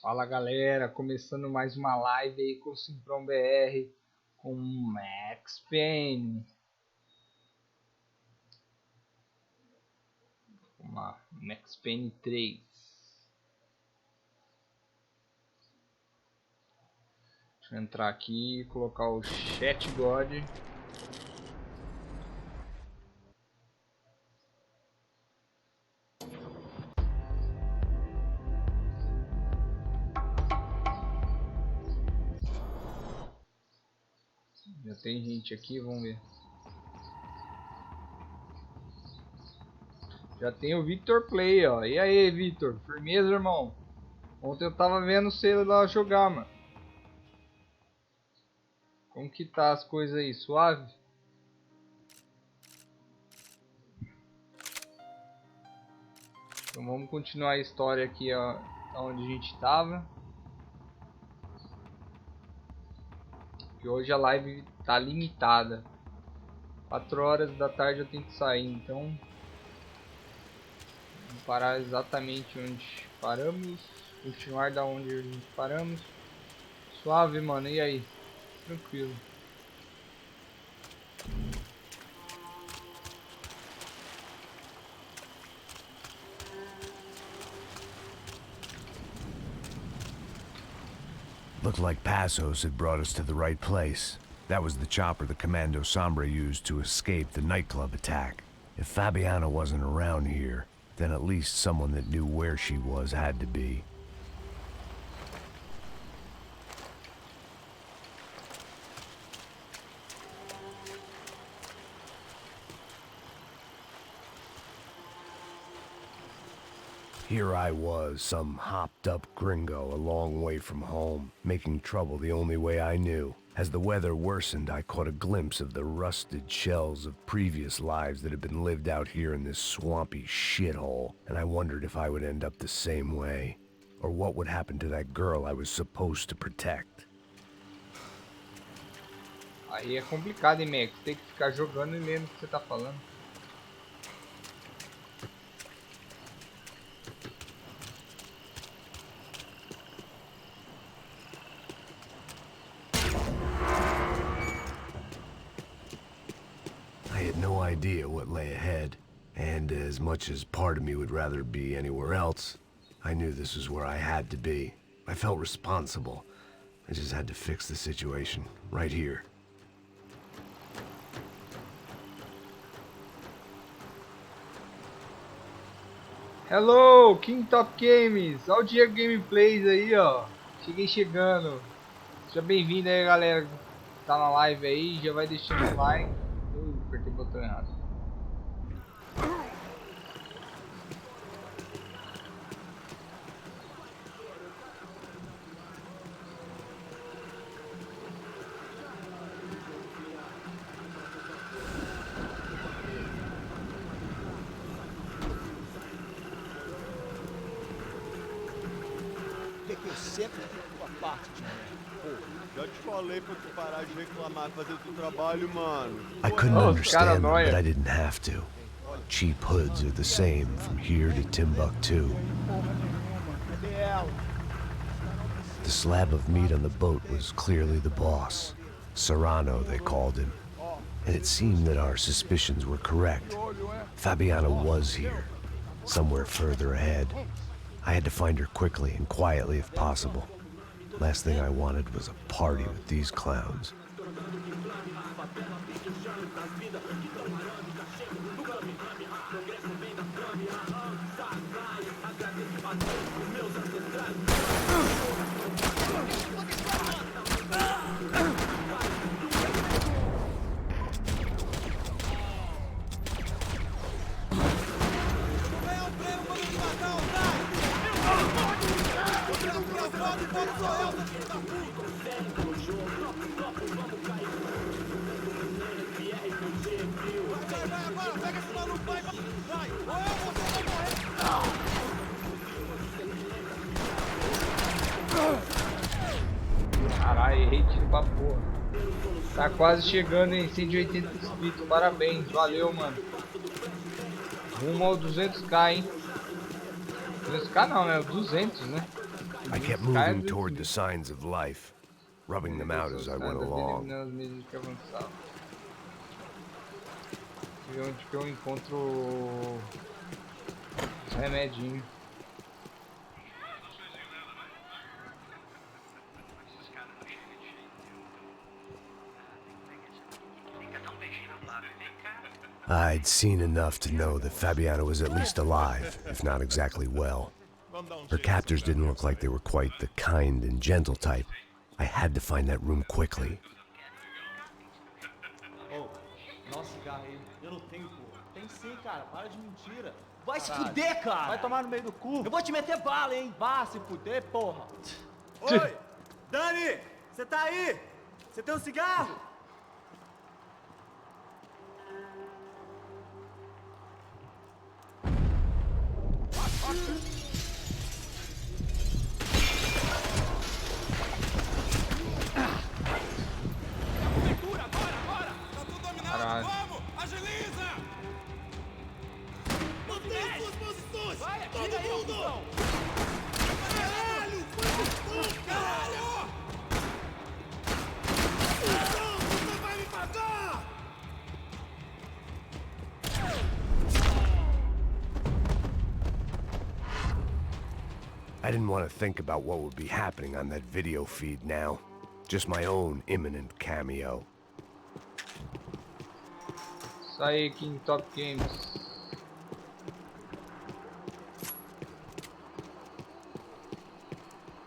Fala galera, começando mais uma live aí com o Simprão BR com Max Payne. Uma Max Payne 3. Deixa eu entrar aqui e colocar o Chat God. Já tem gente aqui, vamos ver. Já tem o Victor Play, ó. E aí, Victor? Firmeza, irmão? Ontem eu tava vendo você lá jogar, mano. Como que tá as coisas aí? Suave? Então vamos continuar a história aqui, ó, onde a gente tava. Que hoje a live tá limitada. 4 horas da tarde eu tenho que sair, então vamos parar exatamente onde paramos, continuar da onde a gente paramos. Suave, mano, e aí? Tranquilo. Looked like Passos had brought us to the right place. That was the chopper the Commando Sombra used to escape the nightclub attack. If Fabiana wasn't around here, then at least someone that knew where she was had to be. Here I was, some hopped-up gringo a long way from home, making trouble the only way I knew. As the weather worsened, I caught a glimpse of the rusted shells of previous lives that had been lived out here in this swampy shithole, and I wondered if I would end up the same way, or what would happen to that girl I was supposed to protect. Aí é complicado, hein, Max? Tem que ficar jogando e lendo o que você tá falando. I had no idea what lay ahead, and as much as part of me would rather be anywhere else, I knew this was where I had to be. I felt responsible. I just had to fix the situation, right here. Hello, King Top Games! Olha o Diego Gameplays aí, ó. Cheguei chegando. Seja bem-vindo aí, galera. Tá na live aí, já vai deixando o like. Apertei o botão errado. Que eu sempre fico a parte de mim. Já te falei pra tu parar de reclamar e fazer o teu trabalho, mano. I couldn't Oh, understand them, paranoia. but I didn't have to. Cheap hoods are the same from here to Timbuktu. Cadê ela? The slab of meat on the boat was clearly the boss. Serrano, they called him. And it seemed that our suspicions were correct. Fabiana was here, somewhere further ahead. I had to find her quickly and quietly if possible. Last thing I wanted was a party with these clowns. Caralho, errei tiro pra porra. Tá quase chegando em 180 inscritos. Parabéns, valeu, mano. Rumo ao 200k, hein? 200k não, né? 200, né? I kept moving toward the signs of life, rubbing them out as I went along. Eliminando as medidas que avançavam. E onde que eu encontro os remedinhos. I'd seen enough to know that Fabiana was at least alive, if not exactly well. Her captors didn't look like they were quite the kind and gentle type. I had to find that room quickly. Oh, nossa, cigarro aí. Eu não tenho, pô. Tem sim, cara. Para de mentira. Vai se Caralho. fuder, cara! Vai tomar no meio do cu. Eu vou te meter bala, hein? Vá se fuder, porra. Oi! Dani! Você tá aí? Você tem um cigarro? Caralho. Vai, atira aí, ô cuzão. I didn't want to think about what would be happening on that video feed now. Just my own imminent cameo. Isso aí, King Top Games.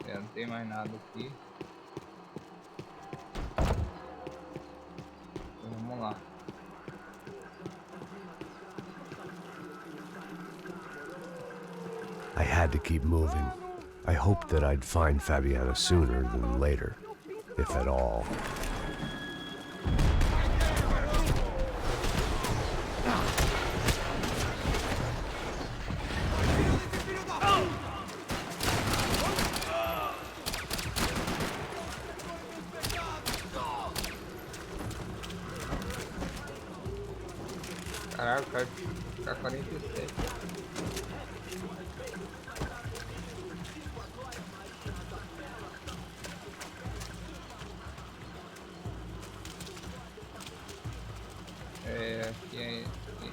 Não tem mais nada aqui. Então, vamos lá. I had to keep moving. I hoped that I'd find Fabiana sooner than later, if at all. Caralho, o cara fica 47. Aqui é. Aqui.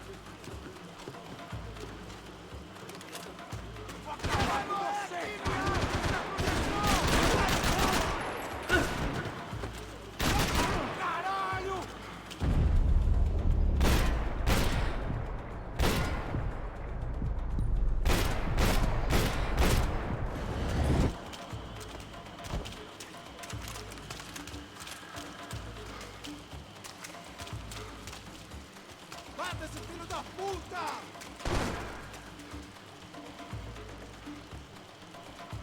Mata esse filho da puta!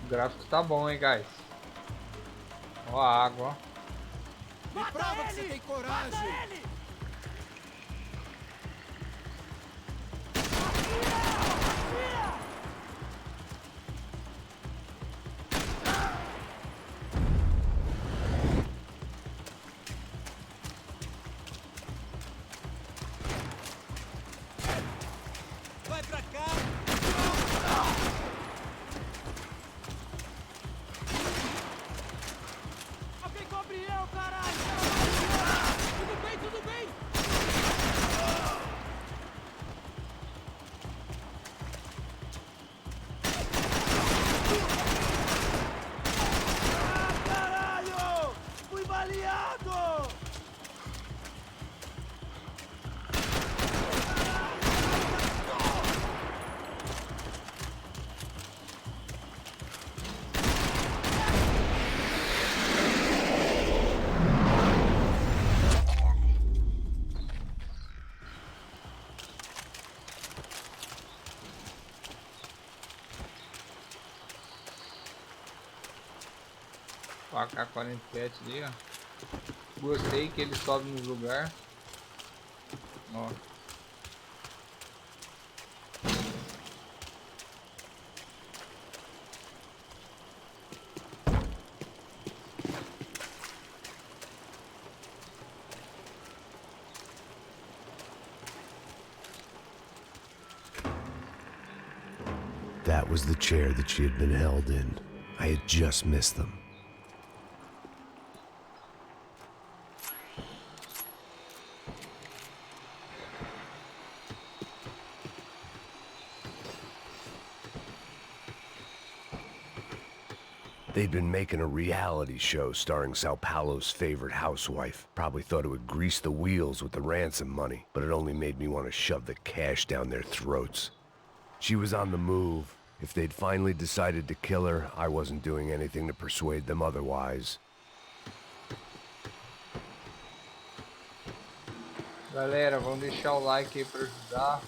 O gráfico tá bom, hein, guys. Ó a água, ó. Me prova que você tem coragem! Vai pra cá! Alguém cobre eu, caralho. Tudo bem, tudo bem. Caralho! Fui baleado! O AK-47 ali, ó. Gostei que ele sobe no lugar. Ó. That was the chair that she had been held in. I had just missed them. They'd been making a reality show starring Sao Paulo's favorite housewife. Probably thought it would grease the wheels with the ransom money, but it only made me want to shove the cash down their throats. She was on the move. If they'd finally decided to kill her, I wasn't doing anything to persuade them otherwise. Galera, vamos deixar o like aí para ajudar.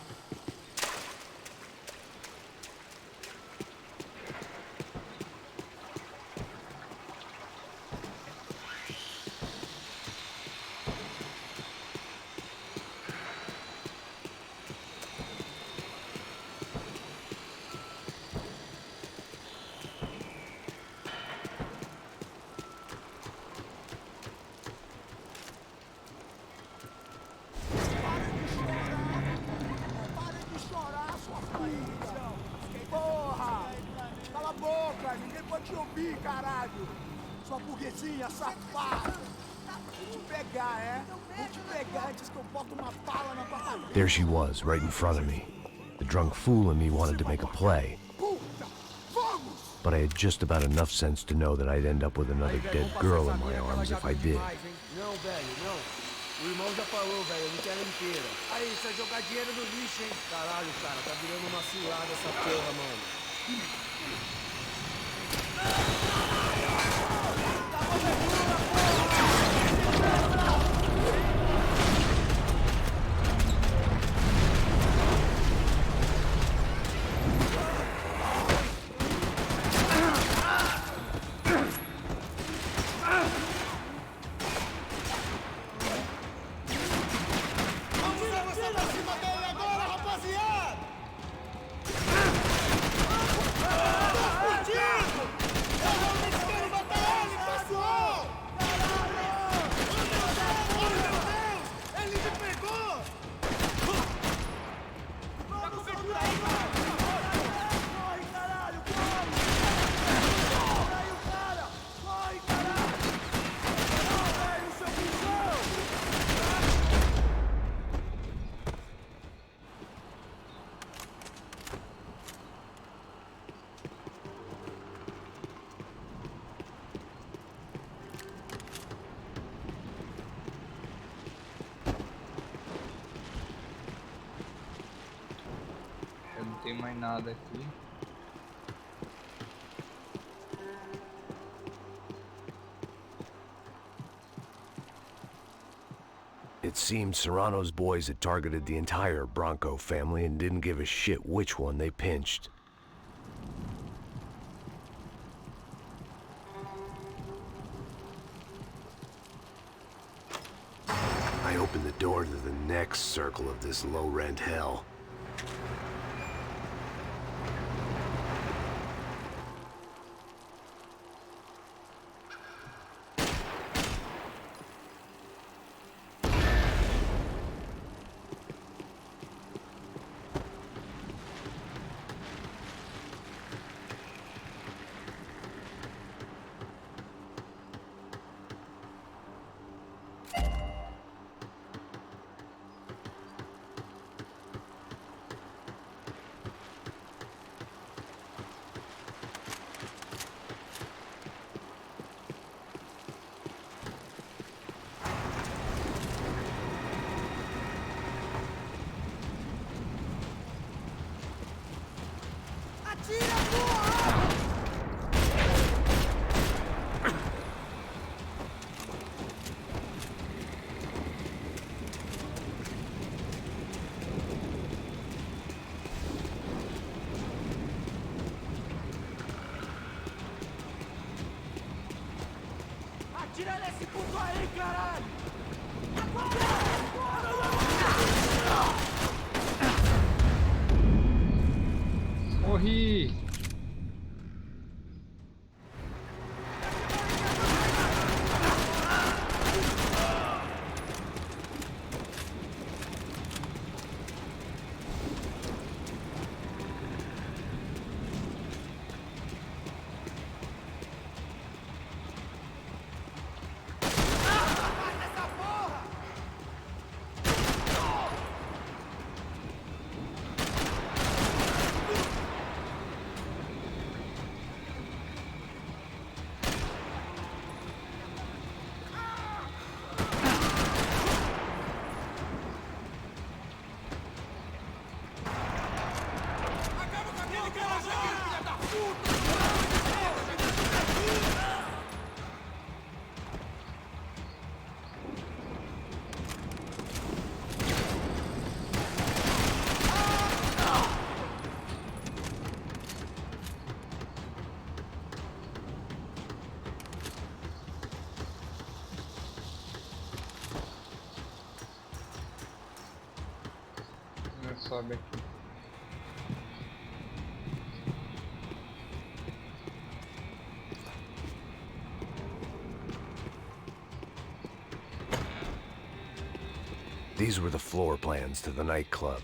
Cala a boca, ninguém pode te ouvir, caralho! Sua burguesinha safada! Vou te pegar, é? Vou te pegar antes que eu boto uma bala na tua cabeça! There she was, right in front of me. The drunk fool in me wanted to make a play. Puta! Vamos! But I had just about enough sense to know that I'd end up with another dead girl in my arms if I did. Não, velho, não. O irmão já falou, velho, eu não quero ela inteira. Aí, isso é jogar dinheiro no lixo, hein? Caralho, cara, tá virando uma cilada essa porra, mano. Não tem mais nada aqui. It seemed Serrano's boys had targeted the entire Bronco family and didn't give a shit which one they pinched. I opened the door to the next circle of this low-rent hell. Atira nesse puto aí, caralho! Morri! nós sobe aqui. These were the floor plans to the nightclub.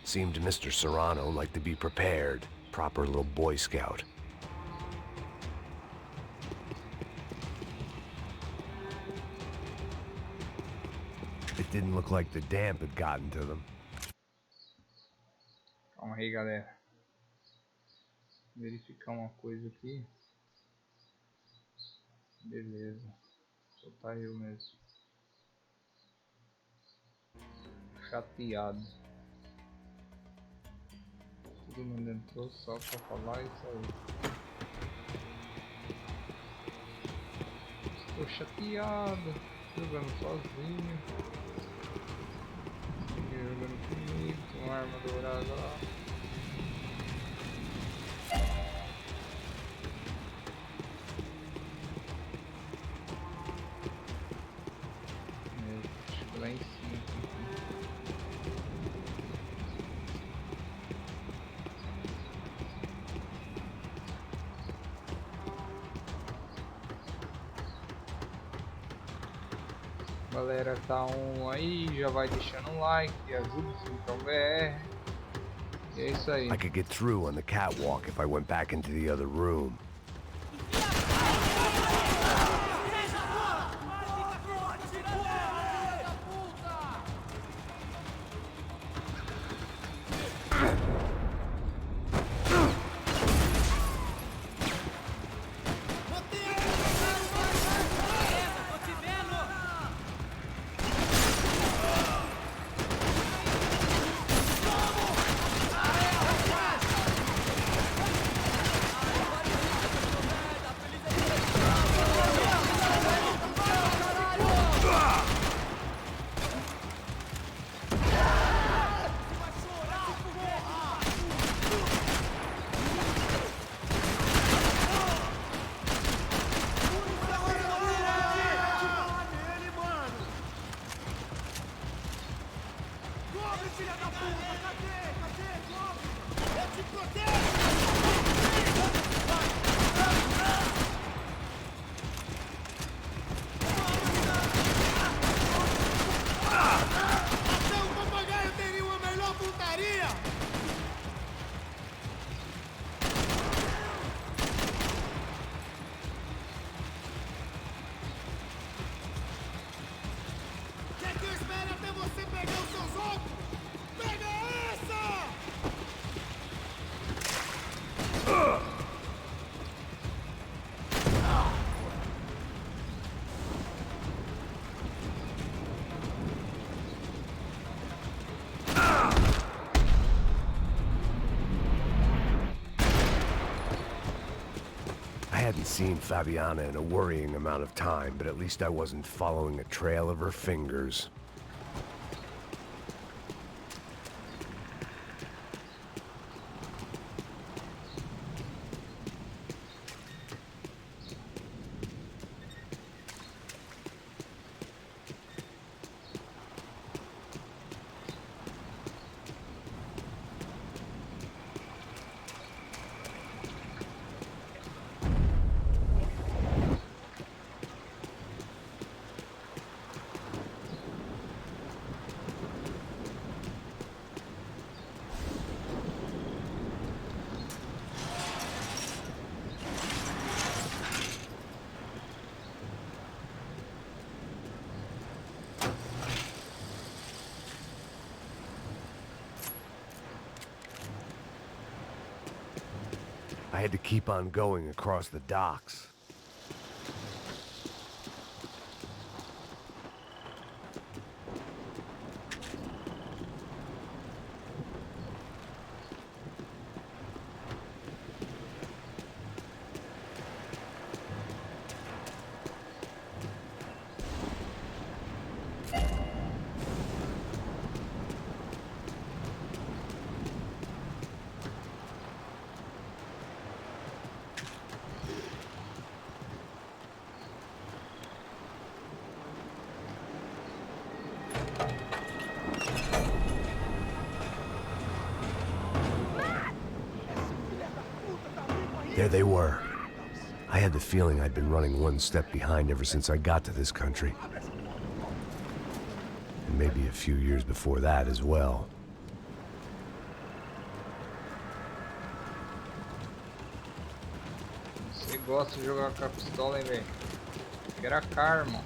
Seemed Mr. Serrano like to be prepared. Proper little Boy Scout. It didn't look like the damp had gotten to them. Calma aí, galera. Verificar uma coisa aqui. Beleza. Só tá eu mesmo. Chateado. Todo mundo entrou só pra falar isso aí. Estou chateado. Jogando sozinho. Jogando comigo. Tem uma arma dourada lá. Acho que lá em cima. Galera, tá on aí, já vai deixando um like, ajuda o então BR. E é isso aí. I could get through on the catwalk if I went back into the other room. I hadn't seen Fabiana in a worrying amount of time, but at least I wasn't following a trail of her fingers. I had to keep on going across the docks. There they were. I had the feeling I'd been running one step behind ever since I got to this country. And maybe a few years before that as well. Você gosta de jogar com a pistola, hein, velho? Quero a karma.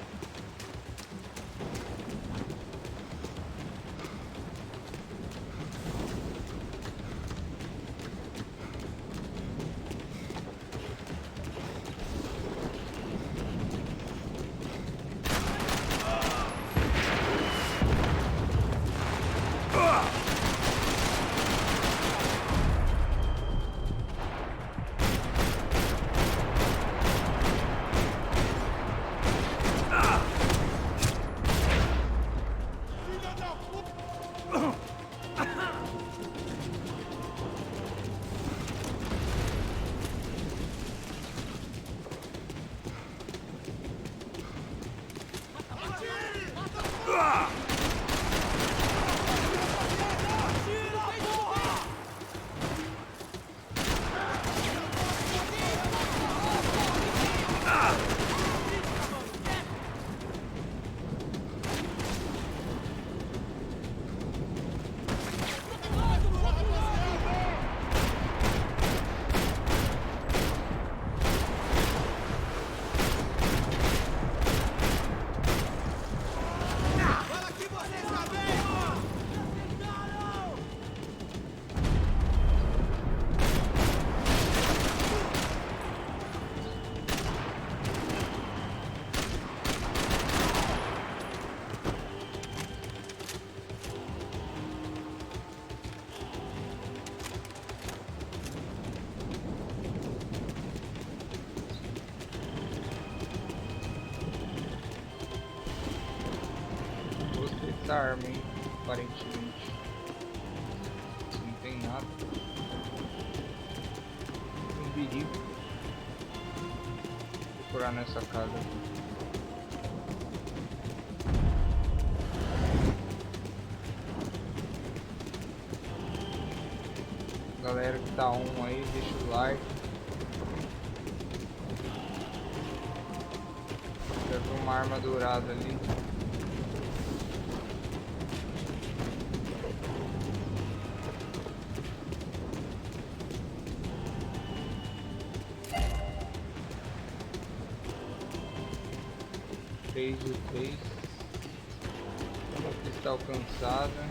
Essa arma, hein? Aparentemente não tem nada. Um perigo. Vou procurar nessa casa aqui. Galera que tá on aí, deixa o like. Já vi uma arma dourada ali. De 3. Uma pista alcançada.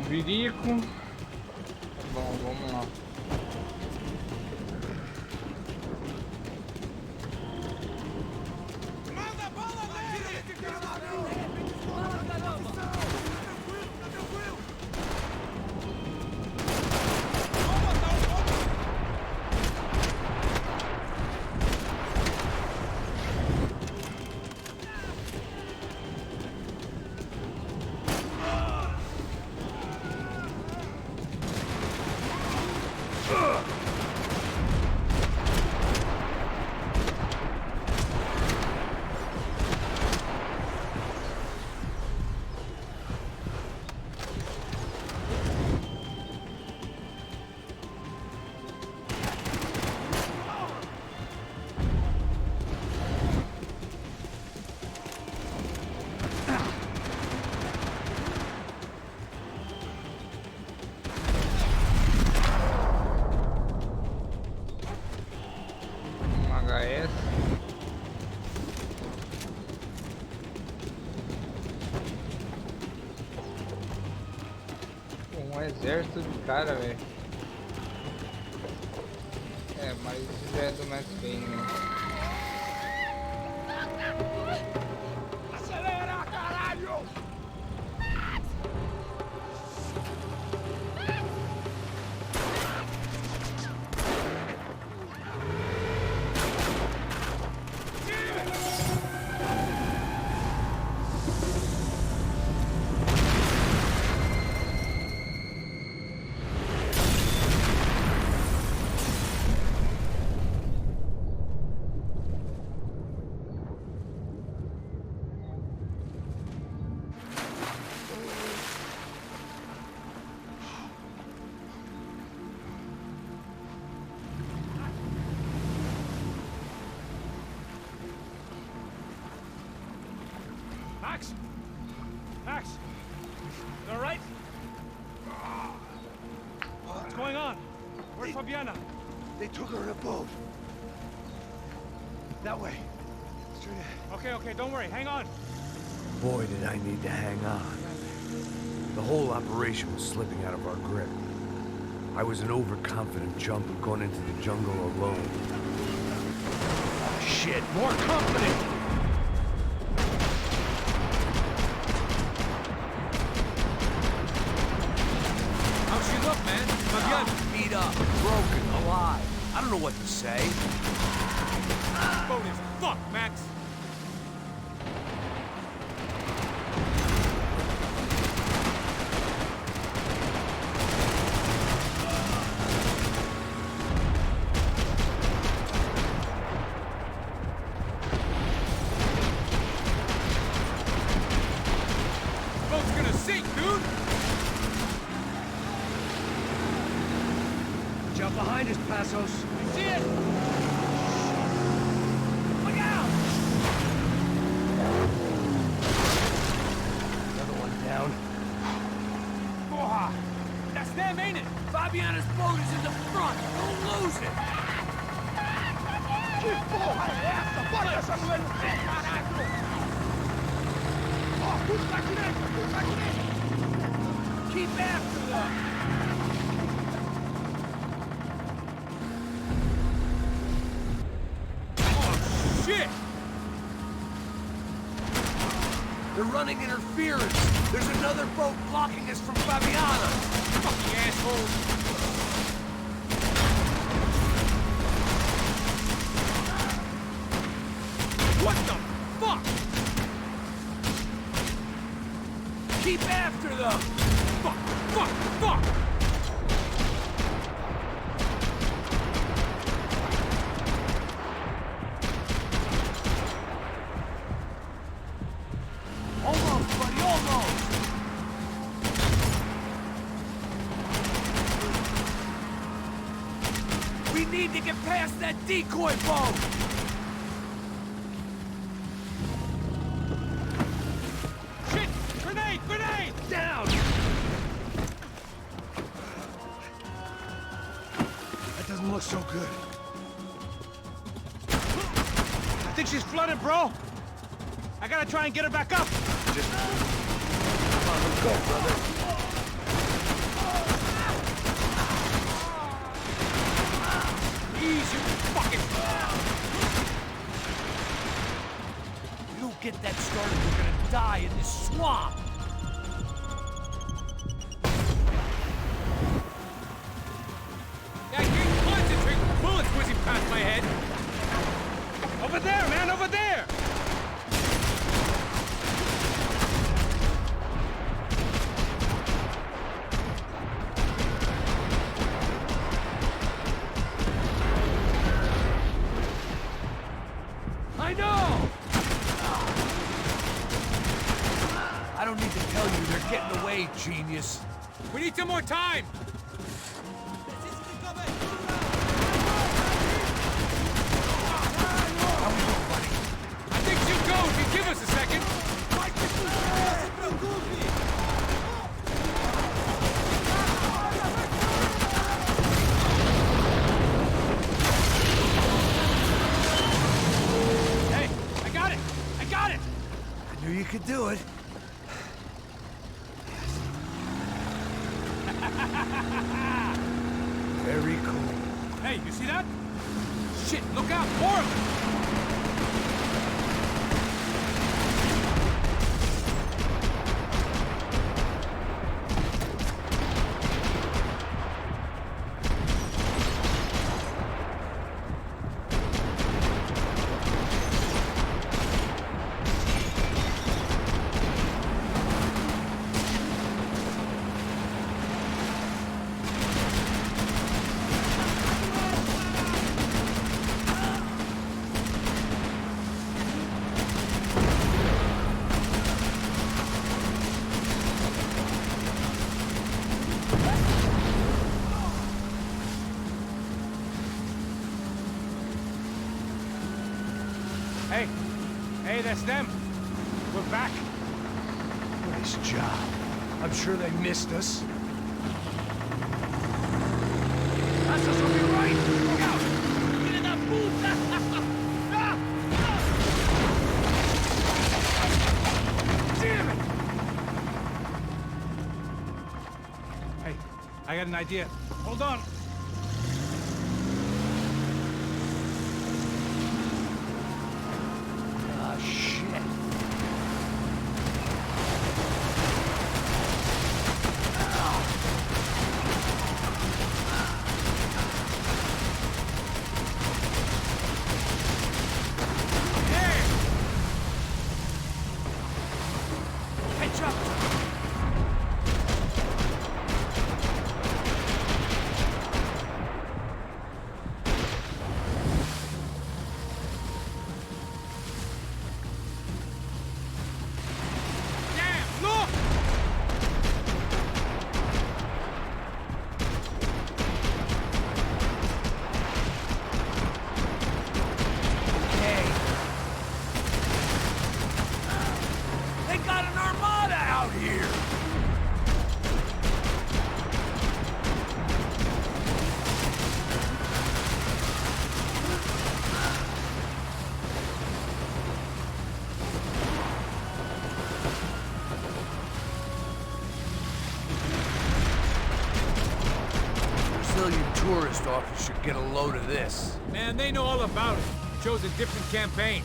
Virico. Tá bom, vamos lá. Manda bala nele! Caramba! Tá tranquilo! Vamos botar um pouco! HS. Um exército de cara, velho. É, mas isso já é do Max Payne, né? Acelera, caralho! Max? Max? You all right? What's going on? Where's Fabiana? They took her in a boat. That way. Straight ahead. Okay, don't worry. Hang on. Boy, did I need to hang on. The whole operation was slipping out of our grip. I was an overconfident chump who'd gone into the jungle alone. Shit, more company! How's she look, man? Fabiana. Beat up, broken, alive. I don't know what to say. Boat is fucked, Max. Boat's gonna sink, dude. Watch out behind us, Passos. I see it. Look out! Another one down. Porra! That's them, ain't it? Fabiana's boat is in the front. Don't lose it. Que porra é essa? Bora essa mulher no pé, caralho! Ó, tudo pra direita, tudo pra direita! Keep after them. Oh, shit! They're running interference. There's another boat blocking us from Fabiana. Fucking assholes! What the fuck? Keep after them. Fuck! Almost, buddy, almost. We need to get past that decoy boat. Shit! Grenade! Down. That doesn't look so good. I think she's flooded, bro. I gotta try and get her back up. Come on, let's go, brother. die in this swamp. Yeah, I can't concentrate with bullets whizzing past my head. Over there, man, over there! I know! I don't need to tell you, they're getting away, genius. We need some more time! I think she'll go if you give us a second. Hey, I got it! I got it! I knew you could do it. Very cool. Hey, you see that? Shit, look out, more of them! Hey, hey, that's them. We're back. Nice job. I'm sure they missed us. That's us on your right. Look out! Get in that puta! Damn it! Hey, I got an idea. Hold on. Ah, shit. Catch up! Damn, look! Okay. They got an armada out here! Brazilian tourist office should get a load of this. Man, they know all about it. Chose a different campaign.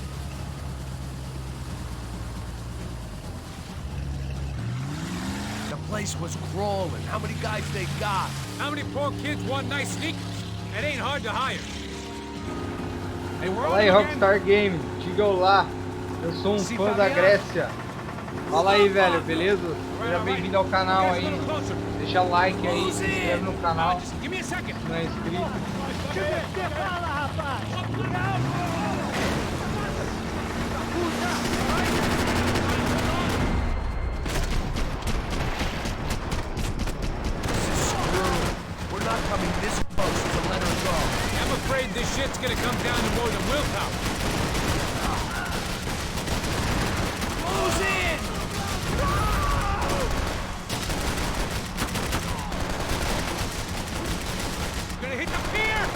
The place was crawling. How many guys they got? How many poor kids want nice sneakers? It ain't hard to hire. Hey, we're Fala aí, on again. Rockstar Games, diga olá. Eu sou um Se fã da Fabiano. Grécia. Fala aí, velho, beleza? Seja bem-vindo ao canal aí. Deixa like aí, se inscreve no canal, Just give me a second. se não é inscrito. We're not coming this close to let her go. I'm afraid this shit's gonna come down to more than willpower. Close in! Gonna hit the pier!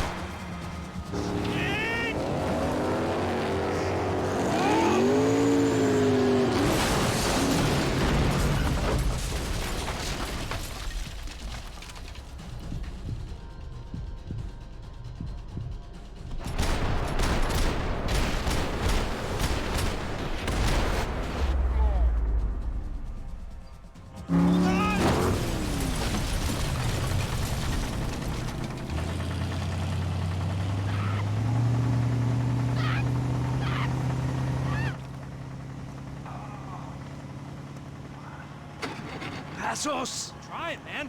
Passos! Try it, man.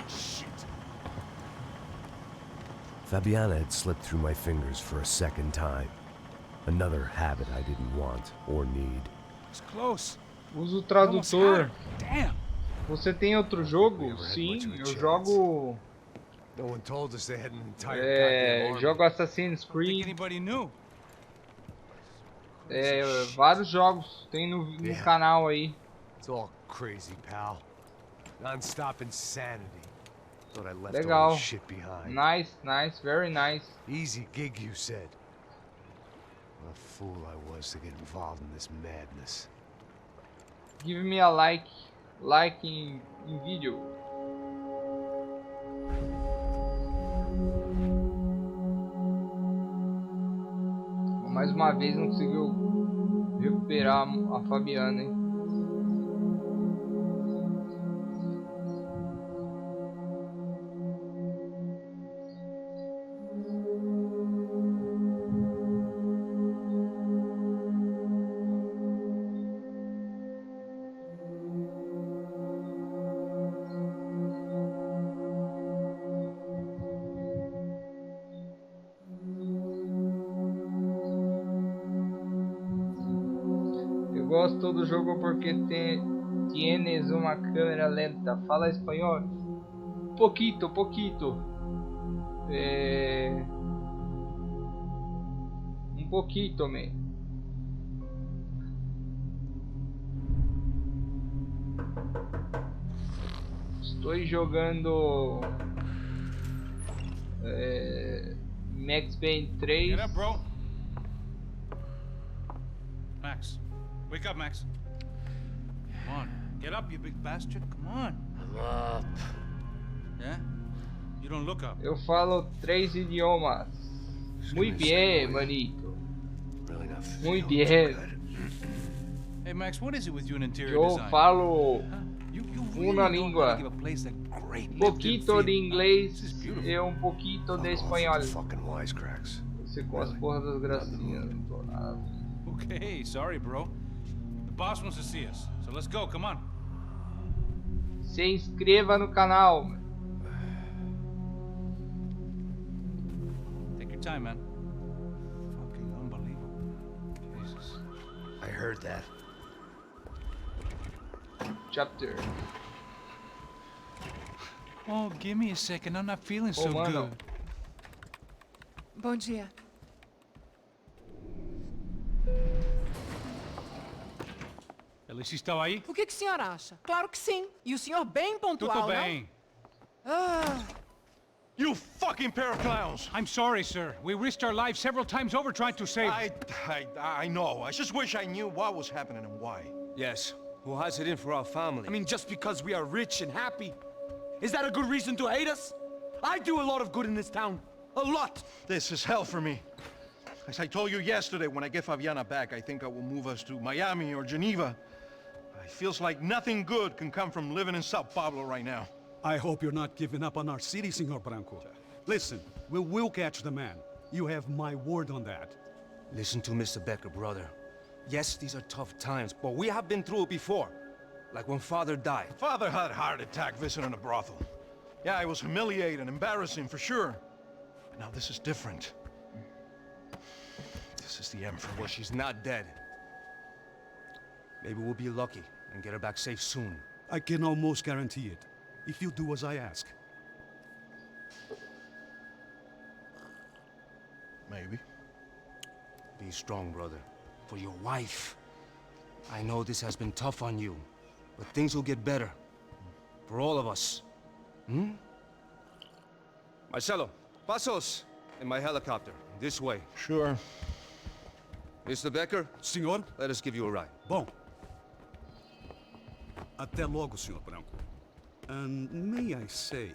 Shit. Fabiana had slipped through my fingers for a second time. Another habit I didn't want or need. It's close. Usa o Almost had tradutor. it. Damn. Você tem outro jogo? Never had Sim, much of a eu chance. jogo. No one told us they had an entire goddamn army. Jogo Assassin's Don't think Creed. anybody knew. Vários jogos tem no Yeah. canal aí. It's all crazy, pal. Non-stop insanity. Thought I left Legal. all this shit behind. Nice, very nice. Easy gig, you said. What a fool I was to get involved in this madness. Give me a like em vídeo. Mais uma vez não conseguiu recuperar a Fabiana, hein? Gosto do jogo porque tienes uma câmera lenta. Fala espanhol? Poquito. Um poquito, man. Estou jogando Max Payne 3. Get up, bro. Max. Wake up, Max. Come on. Get up, you big bastard. Come on. I'm up. Yeah? You don't look up. Eu falo 3 idiomas. Muy bien, manito. Really not Muy feeling bien. good. Hey, Max, what is it with you in interior Eu design? falo Huh? You uma really know língua. how to give a place that great um lived-in pouquinho de feel. inglês This is beautiful. e um pouquinho de Fuck off espanhol. with the fucking wisecracks. Você com as porras das gracinhas. Não tô nada. Okay, sorry, bro. The boss wants to see us, so let's go. Come on. Se inscreva no canal. Take your time, man. Fucking unbelievable. Jesus. I heard that. Chapter. Oh, give me a second. I'm not feeling so mano. good. Bom dia. Alice estava aí? O que o senhor acha? Claro que sim. E o senhor bem pontual, Tudo não? bem. You fucking pair of clowns! I'm sorry, sir. We risked our lives several times over trying to save... I know. I just wish I knew what was happening and why. Yes, who has it in for our family? I mean, just because we are rich and happy, is that a good reason to hate us? I do a lot of good in this town. A lot! This is hell for me. As I told you yesterday, when I get Fabiana back, I think I will move us to Miami or Geneva. It feels like nothing good can come from living in Sao Paulo right now. I hope you're not giving up on our city, Senor Branco. Listen, we will catch the man. You have my word on that. Listen to Mr. Becker, brother. Yes, these are tough times, but we have been through it before. Like when Father died. Father had a heart attack visiting a brothel. Yeah, it was humiliating, embarrassing, for sure. But now this is different. This is the Emperor. Well, she's not dead. Maybe we'll be lucky and get her back safe soon. I can almost guarantee it, if you do as I ask. Maybe. Be strong, brother. For your wife. I know this has been tough on you, but things will get better. For all of us. Hmm? Marcelo, pasos in my helicopter. This way. Sure. Mr. Becker, Senhor? let us give you a ride. Bom. Até logo, Senhor Branco. And may I say,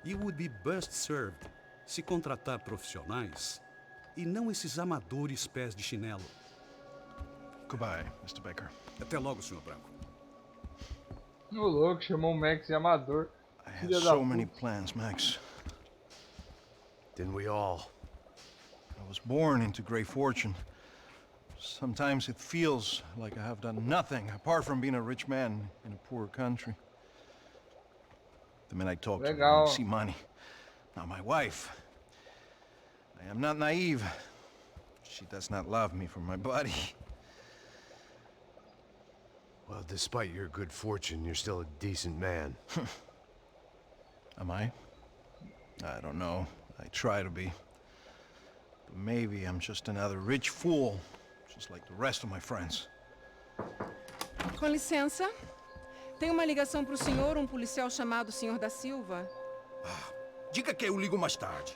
you would be best served se contratar profissionais e não esses amadores pés de chinelo. Goodbye, Mr. Baker. Até logo, Senhor Branco. Ô louco, chamou o Max de amador. I had Filha da so puta. many plans, Max. Didn't we all? I was born into great fortune. Sometimes it feels like I have done nothing apart from being a rich man in a poor country. The men I talk to Legal. only see money. Not my wife. I am not naive. She does not love me for my body. Well, despite your good fortune, you're still a decent man. Am I? I don't know. I try to be. But maybe I'm just another rich fool, just like the rest of my friends. Com licença. Tem uma ligação para o senhor, um policial chamado Sr. da Silva? Diga que eu ligo mais tarde.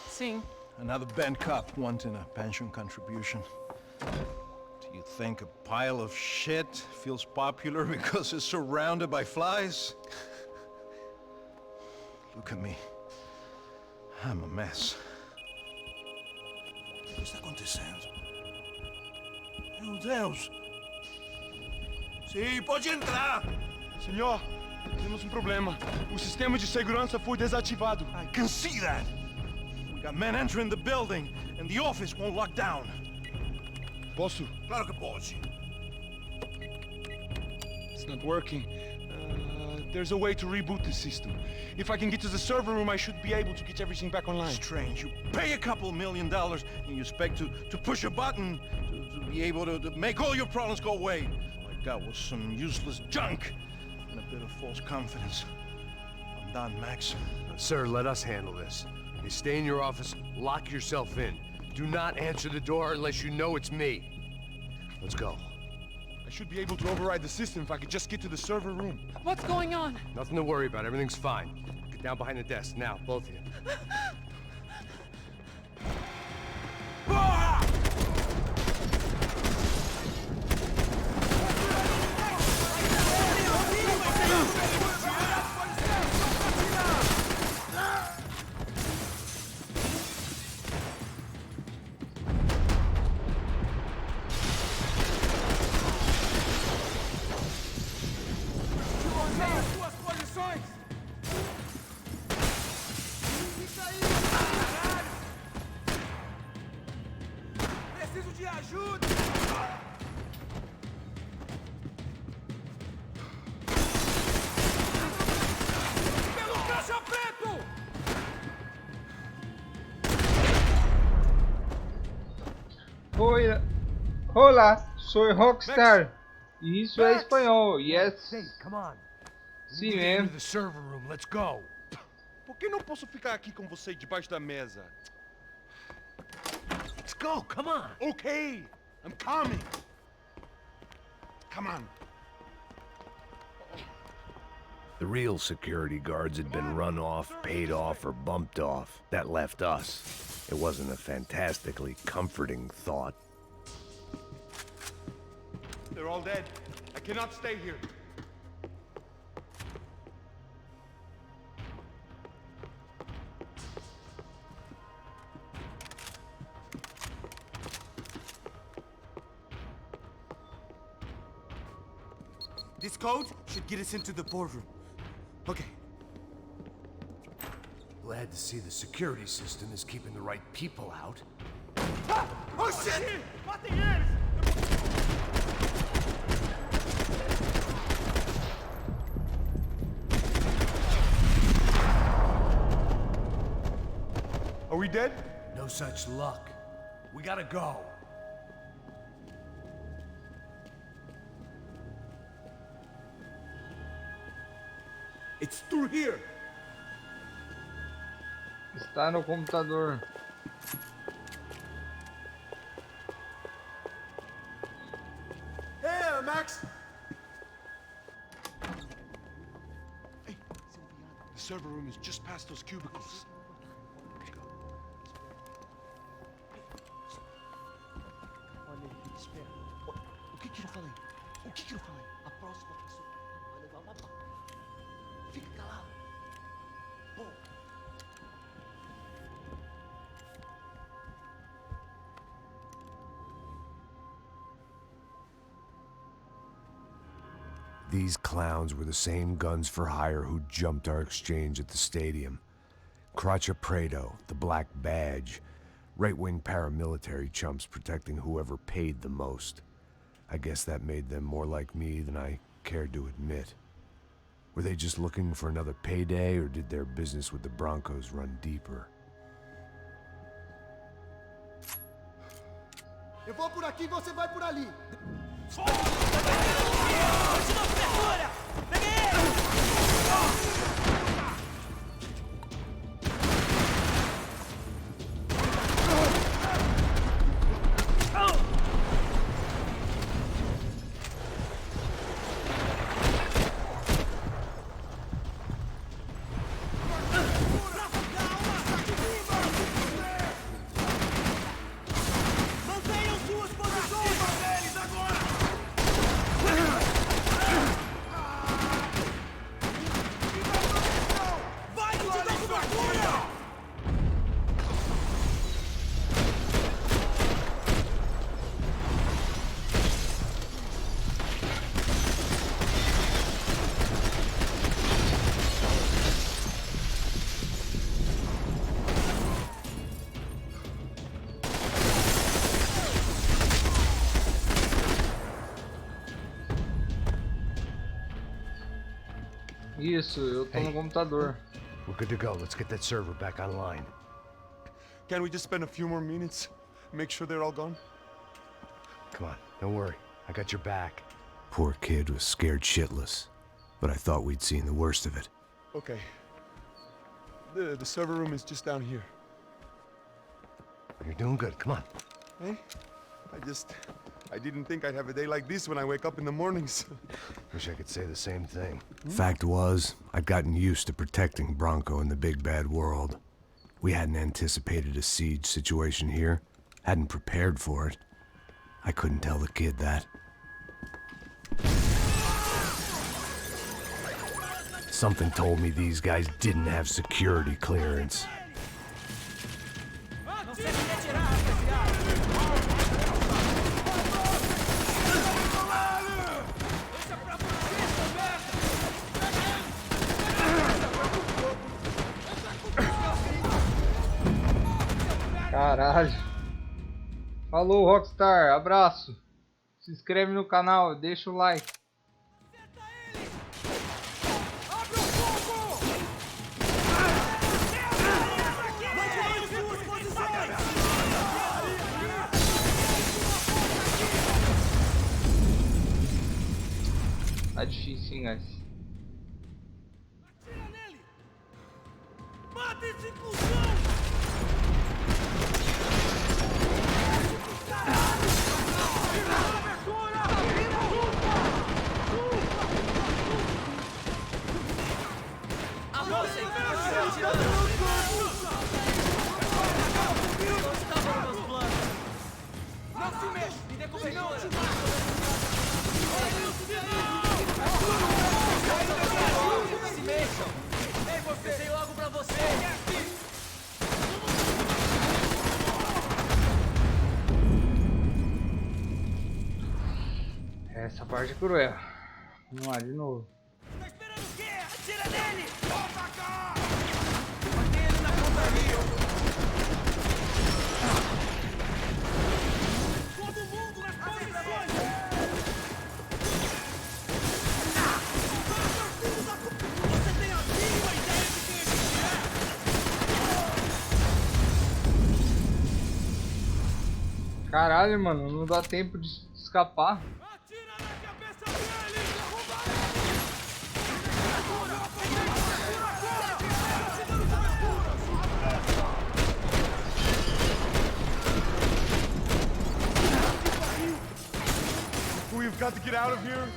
Sim. Another bent cop wanting a pension contribution. Do you think a pile of shit feels popular because it's surrounded by flies? Look at me. I'm a mess. O que está acontecendo? Meu Deus! Sim, pode entrar! Senhor, temos um problema. O sistema de segurança foi desativado. I can see that. We got men entering the building, and the office won't lock down. Posso? Claro que pode. It's not working. There's a way to reboot the system. If I can get to the server room, I should be able to get everything back online. Strange. You pay a couple $1 million, and you expect to push a button to be able to make all your problems go away. All I got was some useless junk and a bit of false confidence. I'm done, Max. Sir, let us handle this. You stay in your office, lock yourself in. Do not answer the door unless you know it's me. Let's go. I should be able to override the system if I could just get to the server room. What's going on? Nothing to worry about. Everything's fine. Get down behind the desk. Now, both of you. Preciso de ajuda! Pelo caixa preto! Oi, olá, sou Rockstar. E isso é espanhol. Yes. Come on. Sim, To mesmo. the server room. Let's go. Por que não posso ficar aqui com você debaixo da mesa? Let's go. Come on. Okay, I'm coming. Come on. The real security guards had been run off, paid off, or bumped off. That left us. It wasn't a fantastically comforting thought. They're all dead. I cannot stay here. This code should get us into the boardroom. Okay. Glad to see the security system is keeping the right people out. Oh shit! Are we dead? No such luck. We gotta go. It's through here. Está no computador. Hey, Max. Hey, the server room is just past those cubicles. O que eu falei? O que eu falei? A próxima pessoa vai levar uma bala. Fica calado. Pô. These clowns were the same guns for hire who jumped our exchange at the stadium. Crotcha Prado, the Black Badge, right-wing paramilitary chumps protecting whoever paid the most. I guess that made them more like me than I cared to admit. Were they just looking for another payday, or did their business with the Broncos run deeper? Eu vou por aqui, você vai por ali. Isso, eu tô no computador. We're good to go. Let's get that server back online. Can we just spend a few more minutes? Make sure they're all gone? Come on, don't worry. I got your back. Poor kid was scared shitless, but I thought we'd seen the worst of it. Okay. The server room is just down here. You're doing good. Come on. Hey? I didn't think I'd have a day like this when I wake up in the mornings. Wish I could say the same thing. Fact was, I'd gotten used to protecting Bronco in the big bad world. We hadn't anticipated a siege situation here, hadn't prepared for it. I couldn't tell the kid that. Something told me these guys didn't have security clearance. Caralho. Falou, Rockstar. Abraço. Se inscreve no canal, deixa o like. Tá difícil, hein, guys. Atira nele! Mata esse cuzão! Não se mexe! Me dê cobertura! Se mexam! Ei, você! Sei logo pra você! Essa parte é cruel. Vamos lá, de novo. Tá esperando o quê? Atira nele! Volta cá! Mantém ele na pontaria! Todo mundo nas posições! Você tem a mínima ideia de quem esse é? Caralho, mano, não dá tempo de escapar. Atira na cabeça dele! We've got to get out of here.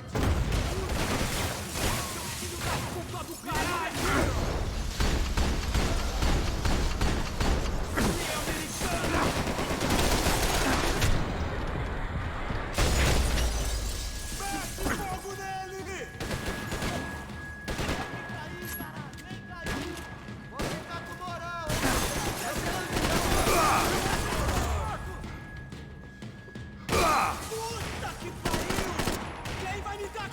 Puta que pariu! Quem vai me dar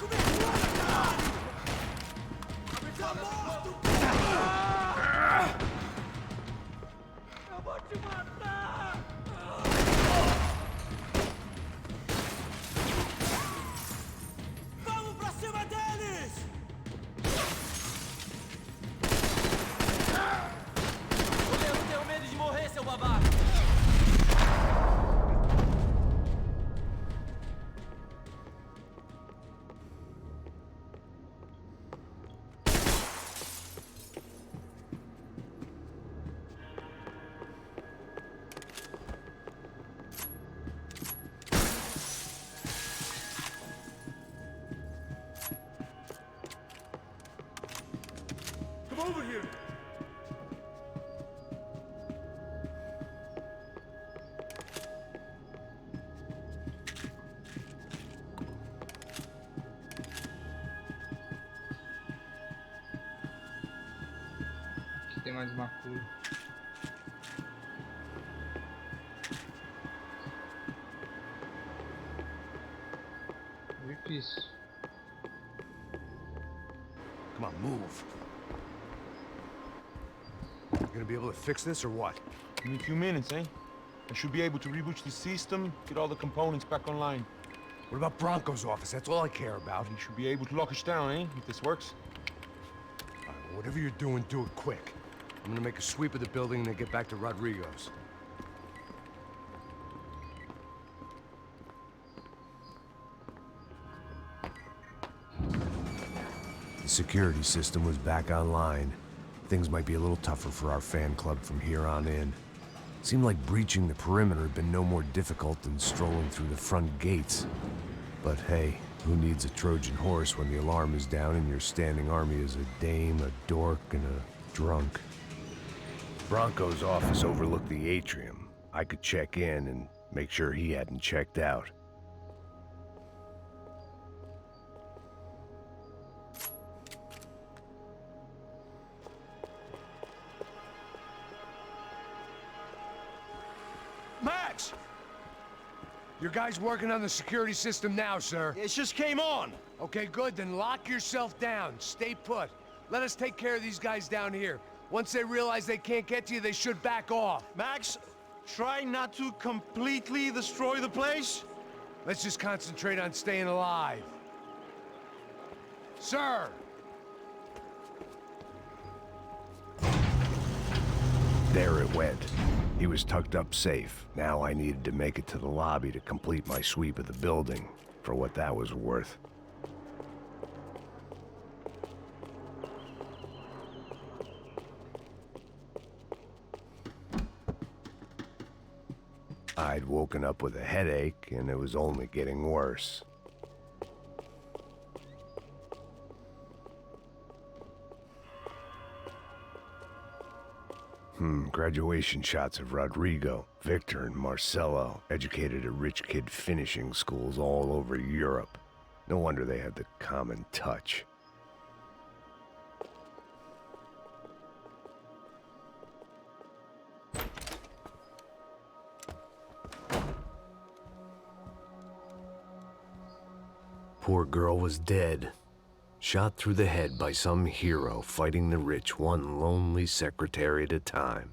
tem mais uma cura. Difícil. Come on, move. You gonna be able to fix this or what? In a few minutes, eh? I should be able to reboot the system, get all the components back online. What about Bronco's office? That's all I care about. You should be able to lock us down, eh? If this works. All right, well, whatever you're doing, do it quick. I'm gonna make a sweep of the building and then get back to Rodrigo's. The security system was back online. Things might be a little tougher for our fan club from here on in. Seemed like breaching the perimeter had been no more difficult than strolling through the front gates. But hey, who needs a Trojan horse when the alarm is down and your standing army is a dame, a dork, and a drunk? Bronco's office overlooked the atrium. I could check in and make sure he hadn't checked out. Max! Your guys working on the security system now, sir. It just came on. Okay, good, then lock yourself down. Stay put. Let us take care of these guys down here. Once they realize they can't get to you, they should back off. Max, try not to completely destroy the place. Let's just concentrate on staying alive. Sir! There it went. He was tucked up safe. Now I needed to make it to the lobby to complete my sweep of the building, for what that was worth. I'd woken up with a headache, and it was only getting worse. Graduation shots of Rodrigo, Victor, and Marcelo, educated at rich kid finishing schools all over Europe. No wonder they had the common touch. Poor girl was dead. Shot through the head by some hero fighting the rich one lonely secretary at a time.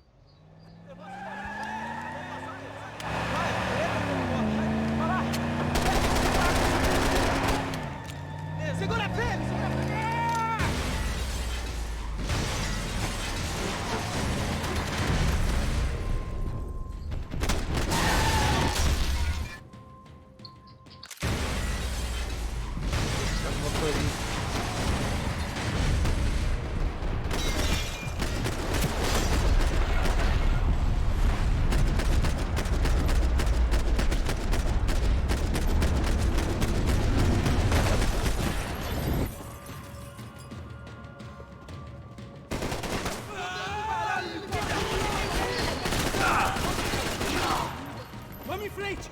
Vamos em frente!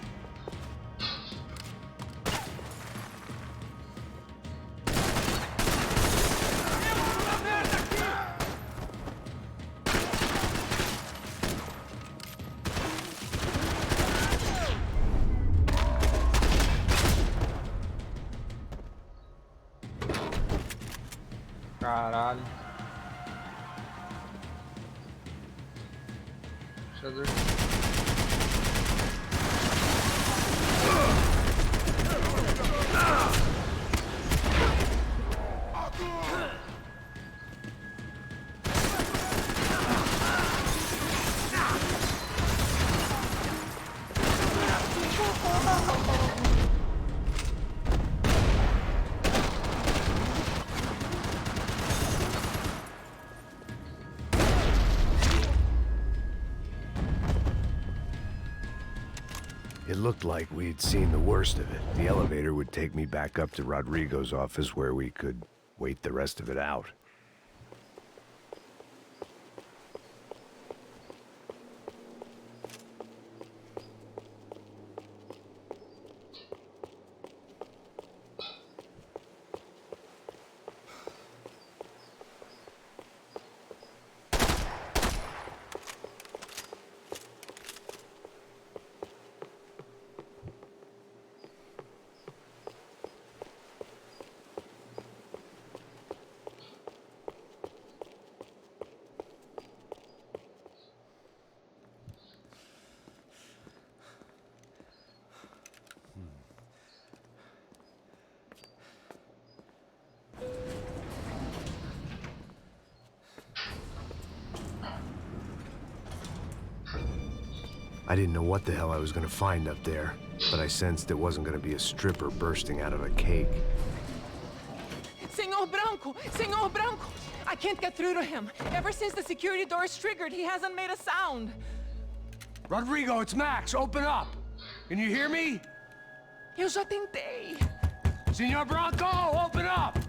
Caralho. Puxador. It looked like we'd seen the worst of it. The elevator would take me back up to Rodrigo's office where we could wait the rest of it out. I didn't know what the hell I was gonna find up there, but I sensed it wasn't gonna be a stripper bursting out of a cake. Senor Branco! Senor Branco! I can't get through to him. Ever since the security door is triggered, he hasn't made a sound. Rodrigo, it's Max. Open up. Can you hear me? Eu já tentei. Senor Branco, open up!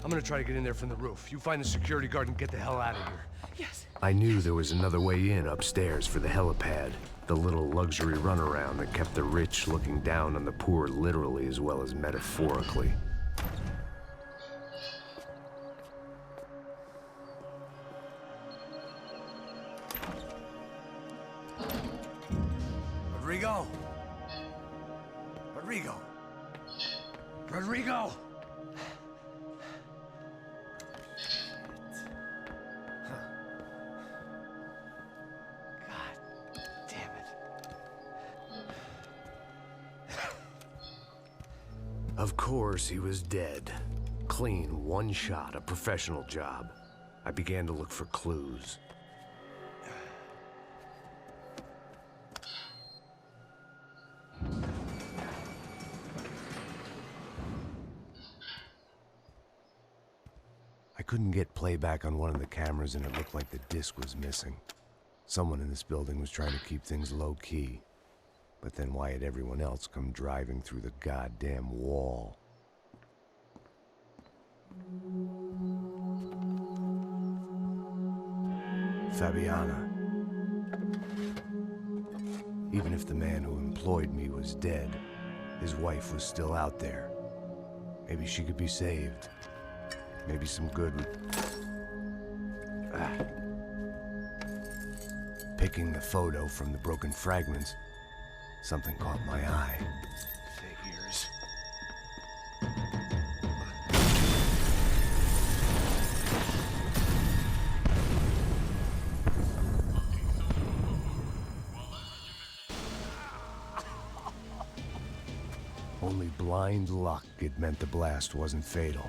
I'm gonna try to get in there from the roof. You find the security guard and get the hell out of here. Yes. I knew there was another way in upstairs for the helipad, the little luxury runaround that kept the rich looking down on the poor literally as well as metaphorically. Rodrigo! Rodrigo! Rodrigo! Of course, he was dead. Clean, one shot, a professional job. I began to look for clues. I couldn't get playback on one of the cameras and it looked like the disc was missing. Someone in this building was trying to keep things low-key. But then why had everyone else come driving through the goddamn wall? Fabiana. Even if the man who employed me was dead, his wife was still out there. Maybe she could be saved. Maybe some good would... Picking the photo from the broken fragments, something caught my eye. Figures. Only blind luck it meant the blast wasn't fatal.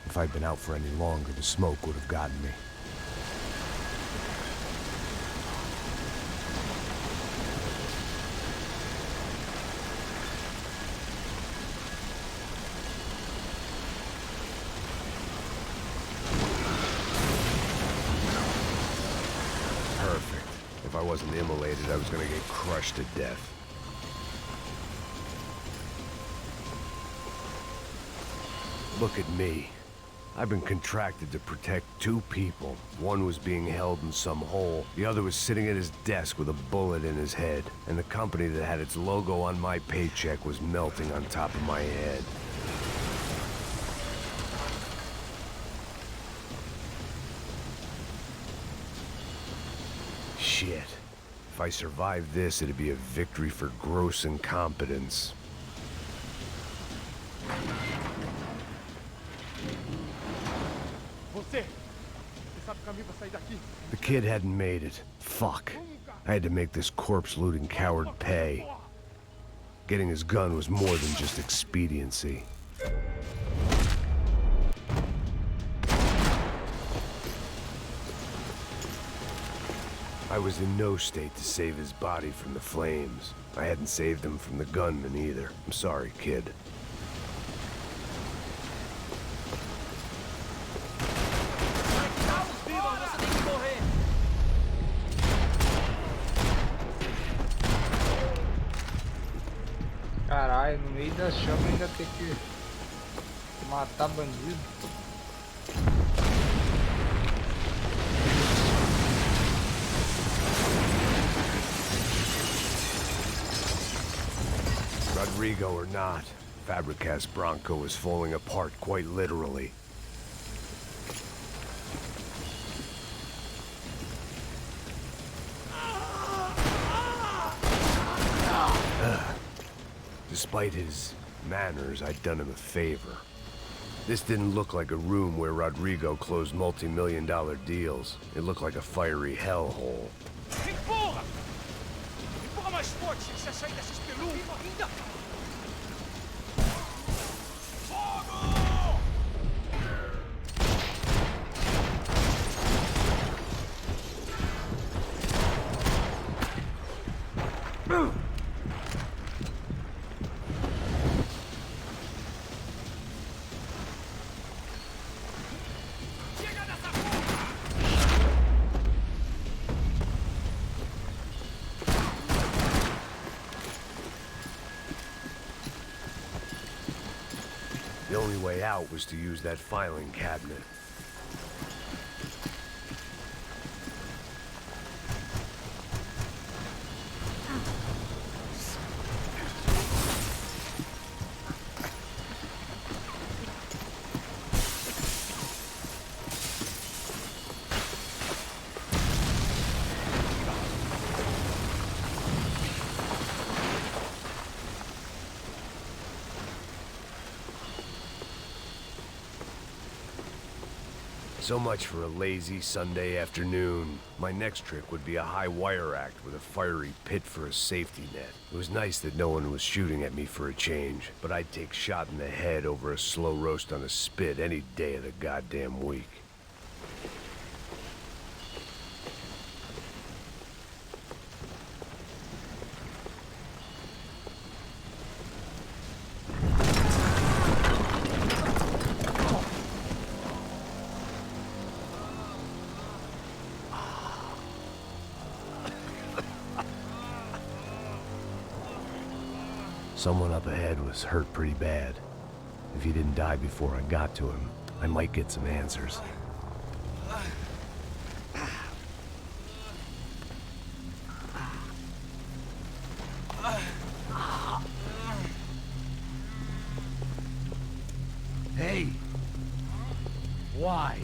If I'd been out for any longer, the smoke would have gotten me. Perfect. If I wasn't immolated, I was gonna get crushed to death. Look at me. I've been contracted to protect two people. One was being held in some hole. The other was sitting at his desk with a bullet in his head. And the company that had its logo on my paycheck was melting on top of my head. Shit. If I survived this, it'd be a victory for gross incompetence. The kid hadn't made it. Fuck. I had to make this corpse-looting coward pay. Getting his gun was more than just expediency. I was in no state to save his body from the flames. I hadn't saved him from the gunman either. I'm sorry, kid. Caralho, no meio das chamas ainda tem que matar bandido. Rodrigo or not, Fabricas Bronco was falling apart quite literally. Despite his manners, I'd done him a favor. This didn't look like a room where Rodrigo closed multi-million-dollar deals. It looked like a fiery hellhole. Empurra! Empurra mais forte se quiser sair dessa espelunca ainda! Fogo! way out was to use that filing cabinet. So much for a lazy Sunday afternoon. My next trick would be a high wire act with a fiery pit for a safety net. It was nice that no one was shooting at me for a change, but I'd take shot in the head over a slow roast on a spit any day of the goddamn week. Someone up ahead was hurt pretty bad. If he didn't die before I got to him, I might get some answers. Hey! Why?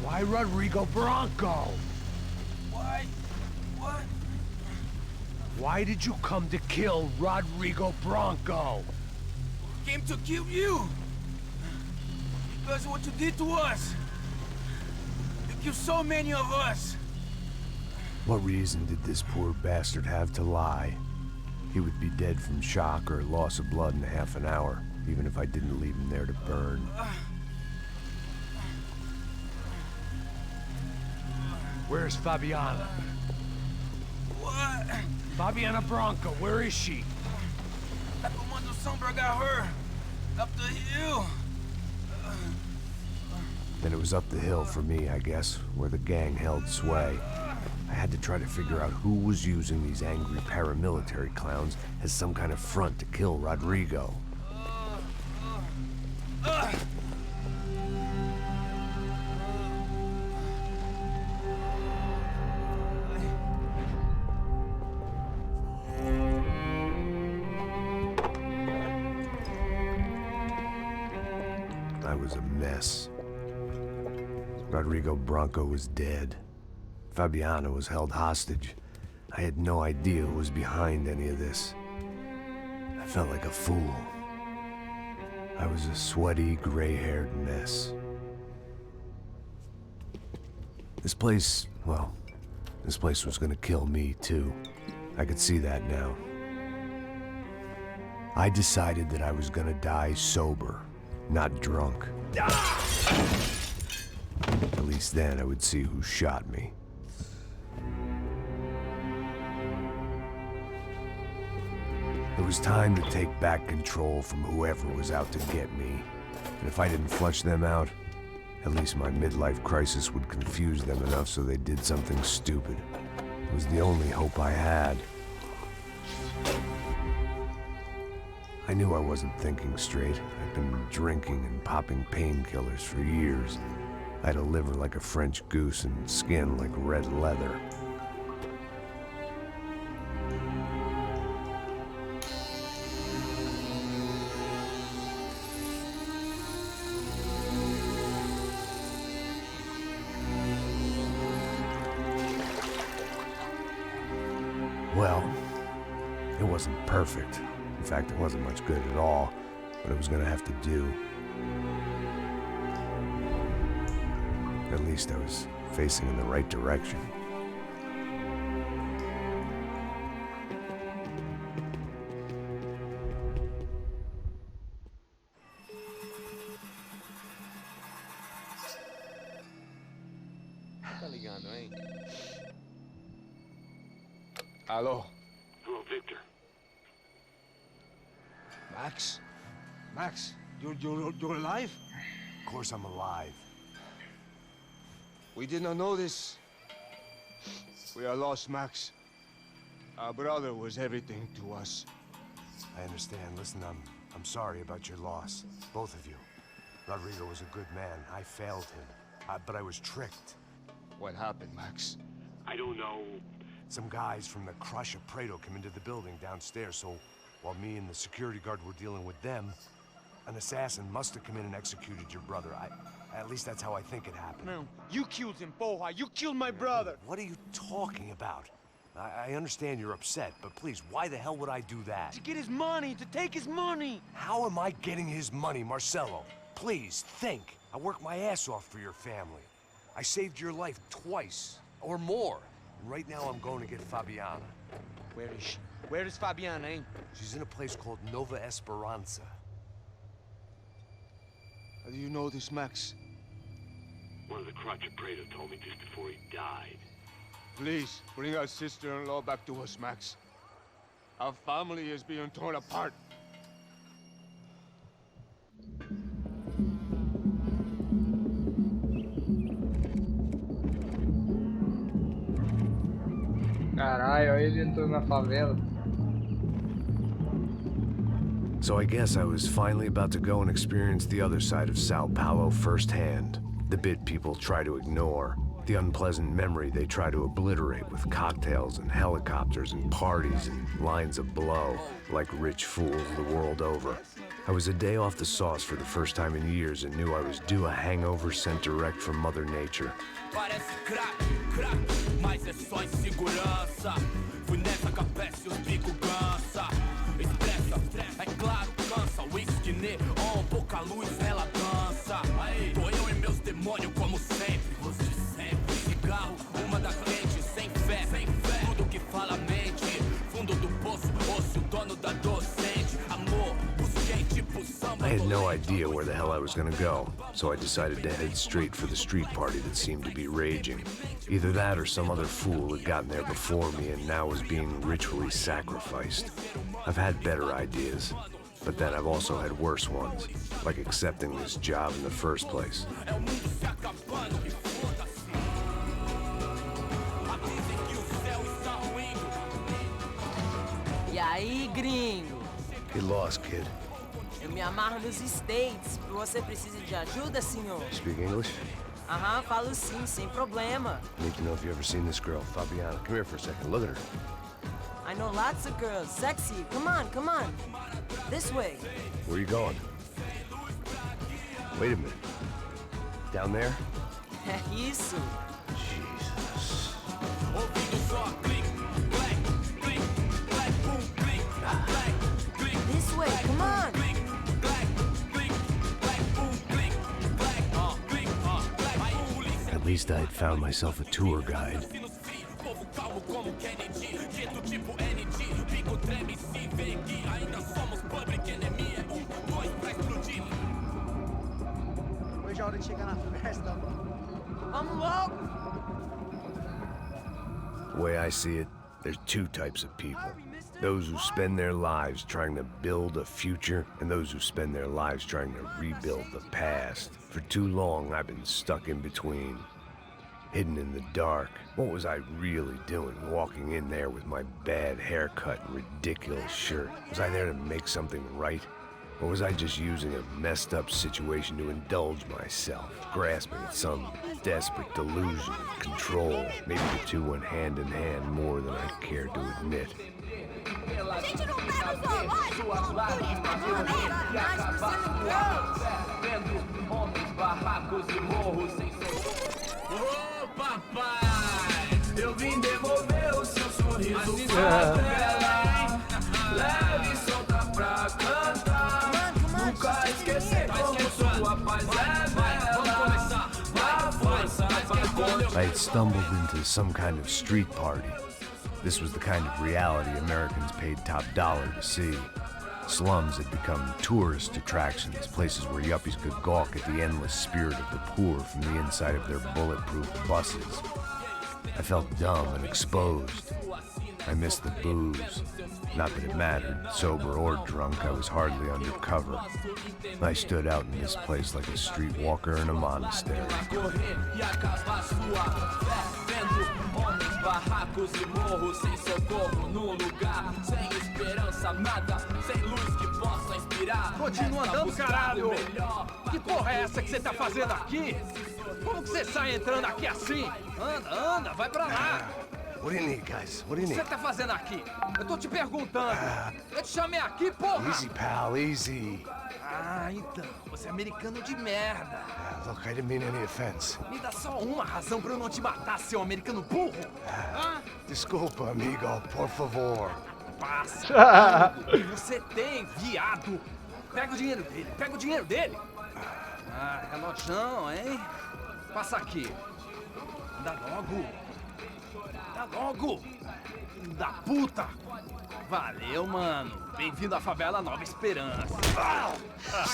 Why Rodrigo Bronco? Why? What? Why did you come to kill Rodrigo Bronco? Came to kill you! Because of what you did to us! You killed so many of us! What reason did this poor bastard have to lie? He would be dead from shock or loss of blood in half an hour, even if I didn't leave him there to burn. Where's Fabiana? What? Fabiana Bronco, where is she? That Comando Sombra got her! Up the hill! Then it was up the hill for me, I guess, where the gang held sway. I had to try to figure out who was using these angry paramilitary clowns as some kind of front to kill Rodrigo. I was a mess. Rodrigo Bronco was dead. Fabiana was held hostage. I had no idea who was behind any of this. I felt like a fool. I was a sweaty, gray-haired mess. This place, well, this place was gonna kill me too. I could see that now. I decided that I was gonna die sober, not drunk. At least then I would see who shot me. It was time to take back control from whoever was out to get me. And if I didn't flush them out, at least my midlife crisis would confuse them enough so they did something stupid. It was the only hope I had. I knew I wasn't thinking straight. I'd been drinking and popping painkillers for years. I had a liver like a French goose and skin like red leather. Well, it wasn't perfect. In fact, it wasn't much good at all, but it was gonna have to do. At least I was facing in the right direction. Tá ligando, hein? Alô? Oh, Victor. Max? Max, you're alive? Of course I'm alive. We did not know this. We are lost, Max. Our brother was everything to us. I understand. Listen, I'm I'm sorry about your loss, both of you. Rodrigo was a good man. I failed him, but I was tricked. What happened, Max? I don't know. Some guys from the Crush of Prado came into the building downstairs, so while me and the security guard were dealing with them, an assassin must have come in and executed your brother. At least that's how I think it happened. No, you killed him, Porra. You killed my brother. What are you talking about? I understand you're upset, but please, why the hell would I do that? To get his money, to take his money. How am I getting his money, Marcelo? Please, think. I worked my ass off for your family. I saved your life twice, or more. And right now I'm going to get Fabiana. Where is she? Where is Fabiana, eh? She's in a place called Nova Esperanza. How do you know this, Max? One of the Crotch of Prado told me just before he died. Please, bring our sister-in-law back to us, Max. Our family is being torn apart. Caralho, aí ele entrou na favela. So I guess I was finally about to go and experience the other side of Sao Paulo firsthand. The bit people try to ignore. The unpleasant memory they try to obliterate with cocktails and helicopters and parties and lines of blow, like rich fools the world over. I was a day off the sauce for the first time in years and knew I was due a hangover sent direct from Mother Nature. Parece crack, mas é só insegurança. Fui nessa capeste, os bico cansa. Estressa, é claro, cansa. Whisky, neon, pouca luz, ela dança. Tô eu e meus demônios como sempre. Você sempre. Cigarro, uma da frente, sem fé. Tudo que fala mente. Fundo do poço, osso, dono da docente. Amor, busquei tipo samba. I had no idea where the hell I was gonna go, so I decided to head straight for the street party that seemed to be raging. Either that or some other fool had gotten there before me and now was being ritually sacrificed. I've had better ideas, but then I've also had worse ones, like accepting this job in the first place. E aí, gringo? Get lost, kid. Eu me amarro nos States. Você precisa de ajuda, senhor? Speak English? Aham, falo sim, sem problema. Need to know if you ever seen this girl, Fabiana. Come here for a second. Look at her. I know lots of girls. Sexy. Come on, come on. This way. Where are you going? Wait a minute. Down there? Isso. Jesus. This way, come on. At least I had found myself a tour guide. Hoje é hora de chegar na festa, mano. Vamos logo. The way I see it, there's two types of people. Those who spend their lives trying to build a future, and those who spend their lives trying to rebuild the past. For too long, I've been stuck in between. Hidden in the dark. What was I really doing walking in there with my bad haircut and ridiculous shirt? Was I there to make something right? Or was I just using a messed up situation to indulge myself, grasping at some desperate delusion of control? Maybe the two went hand in hand more than I cared to admit. Gente, não pega o zoológico! Ô papai, eu vim devolver o seu sorriso pra tela. Leve e solta pra cantar. Nunca esquecer como sua paz é bela. A força I had stumbled into some kind of street party. This was the kind of reality Americans paid top dollar to see. Slums had become tourist attractions, places where yuppies could gawk at the endless spirit of the poor from the inside of their bulletproof buses. I felt dumb and exposed. I missed the booze. Not that it mattered, sober or drunk, I was hardly undercover. I stood out in this place like a streetwalker in a monastery. barracos e morros, sem socorro num lugar, sem esperança, nada, sem luz que possa inspirar. Continua andando, caralho! Que porra é essa que você tá fazendo aqui? Como que você sai entrando aqui assim? Anda, vai pra lá! What do you need, guys? What do you O que need? você tá fazendo aqui? Eu tô te perguntando. Eu te chamei aqui, porra! Easy, pal, easy. Ah, então. Você é americano de merda. Look, I didn't mean any offense. Me dá só uma razão pra eu não te matar, seu americano burro. Desculpa, amigo, por favor. Passa tudo que você tem, viado. Pega o dinheiro dele, Ah, relojão, hein? Passa aqui. Dá logo. Filho da puta. Valeu, mano. Bem-vindo à favela Nova Esperança.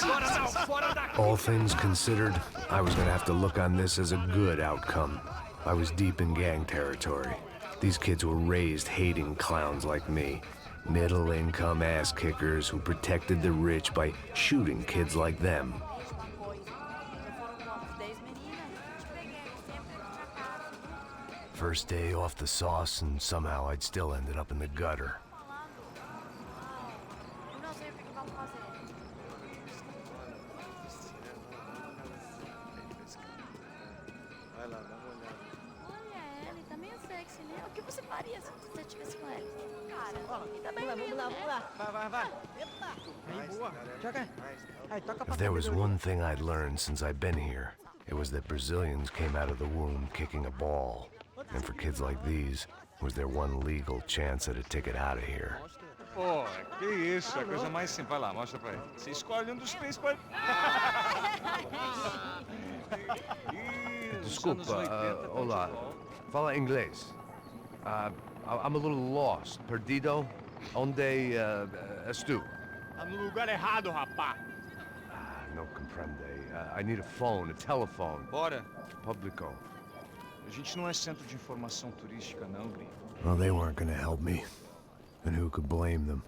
Agora não, fora daqui. All things considered, I was gonna have to look on this as a good outcome. I was deep in gang territory. These kids were raised hating clowns like me. Middle-income ass-kickers who protected the rich by shooting kids like them. First day off the sauce, and somehow I'd still ended up in the gutter. Vai lá, dá uma olhada. Olha, ele tá meio sexy, né? O que você faria se você estivesse com ele? Cara, também vamos lá. Vai. Epa! Aí, boa. Joga. Aí, toca pra If there was one thing I'd learned since I'd been here, it was that Brazilians came out of the womb kicking a ball. And for kids like these, was their one legal chance at a ticket out of here. Pô, que isso, é a coisa mais simples. Vai lá, mostra pra ele. Você escolhe um dos três, pode... Desculpa, olá. Fala inglês. I'm a little lost. Perdido? Onde estou? Tá no lugar errado, rapá. No comprende. I need a phone, a telephone. Bora. Publico. A gente não é centro de informação turística, não, gringo. Well, they weren't gonna help me. And who could blame them?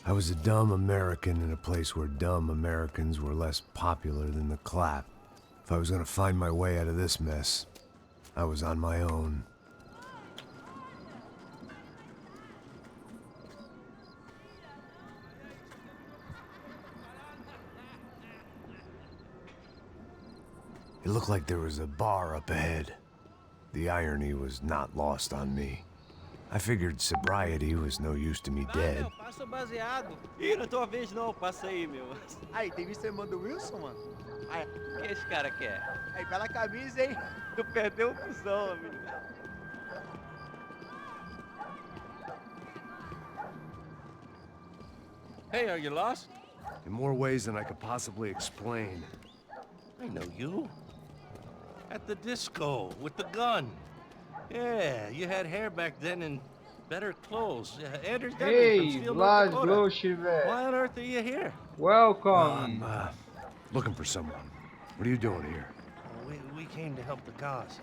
I was a dumb American in a place where dumb Americans were less popular than the clap. If I was gonna find my way out of this mess, I was on my own. It looked like there was a bar up ahead. The irony was not lost on me. I figured sobriety was no use to me dead. Passa o baseado. Ih, não é tua vez não, passa aí, meu. Aí, tem visto a irmã do Wilson, mano? Aí, O que esse cara quer? aí, bela camisa, hein? Tu perdeu o cuzão, amigo. Hey, are you lost? In more ways than I could possibly explain. I know you. At the disco, with the gun. Yeah, you had hair back then and better clothes. Anders Hey, Vlad Gloshivek. Why on earth are you here? Welcome. I'm looking for someone. What are you doing here? We came to help the cause.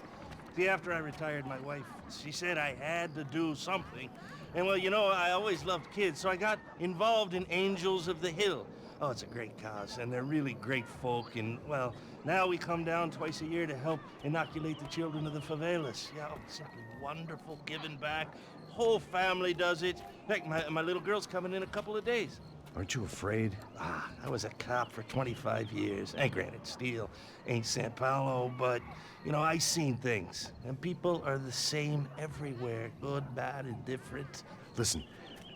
See, after I retired, my wife, she said I had to do something. And well, you know, I always loved kids, so I got involved in Angels of the Hill. Oh, it's a great cause, and they're really great folk, and well, now we come down twice a year to help inoculate the children of the favelas. Yeah, oh, simply wonderful, giving back. Whole family does it. In fact, my little girl's coming in a couple of days. Aren't you afraid? I was a cop for 25 years. And granted, Steel ain't Sao Paulo, but, you know, I seen things. And people are the same everywhere. Good, bad, indifferent. Listen,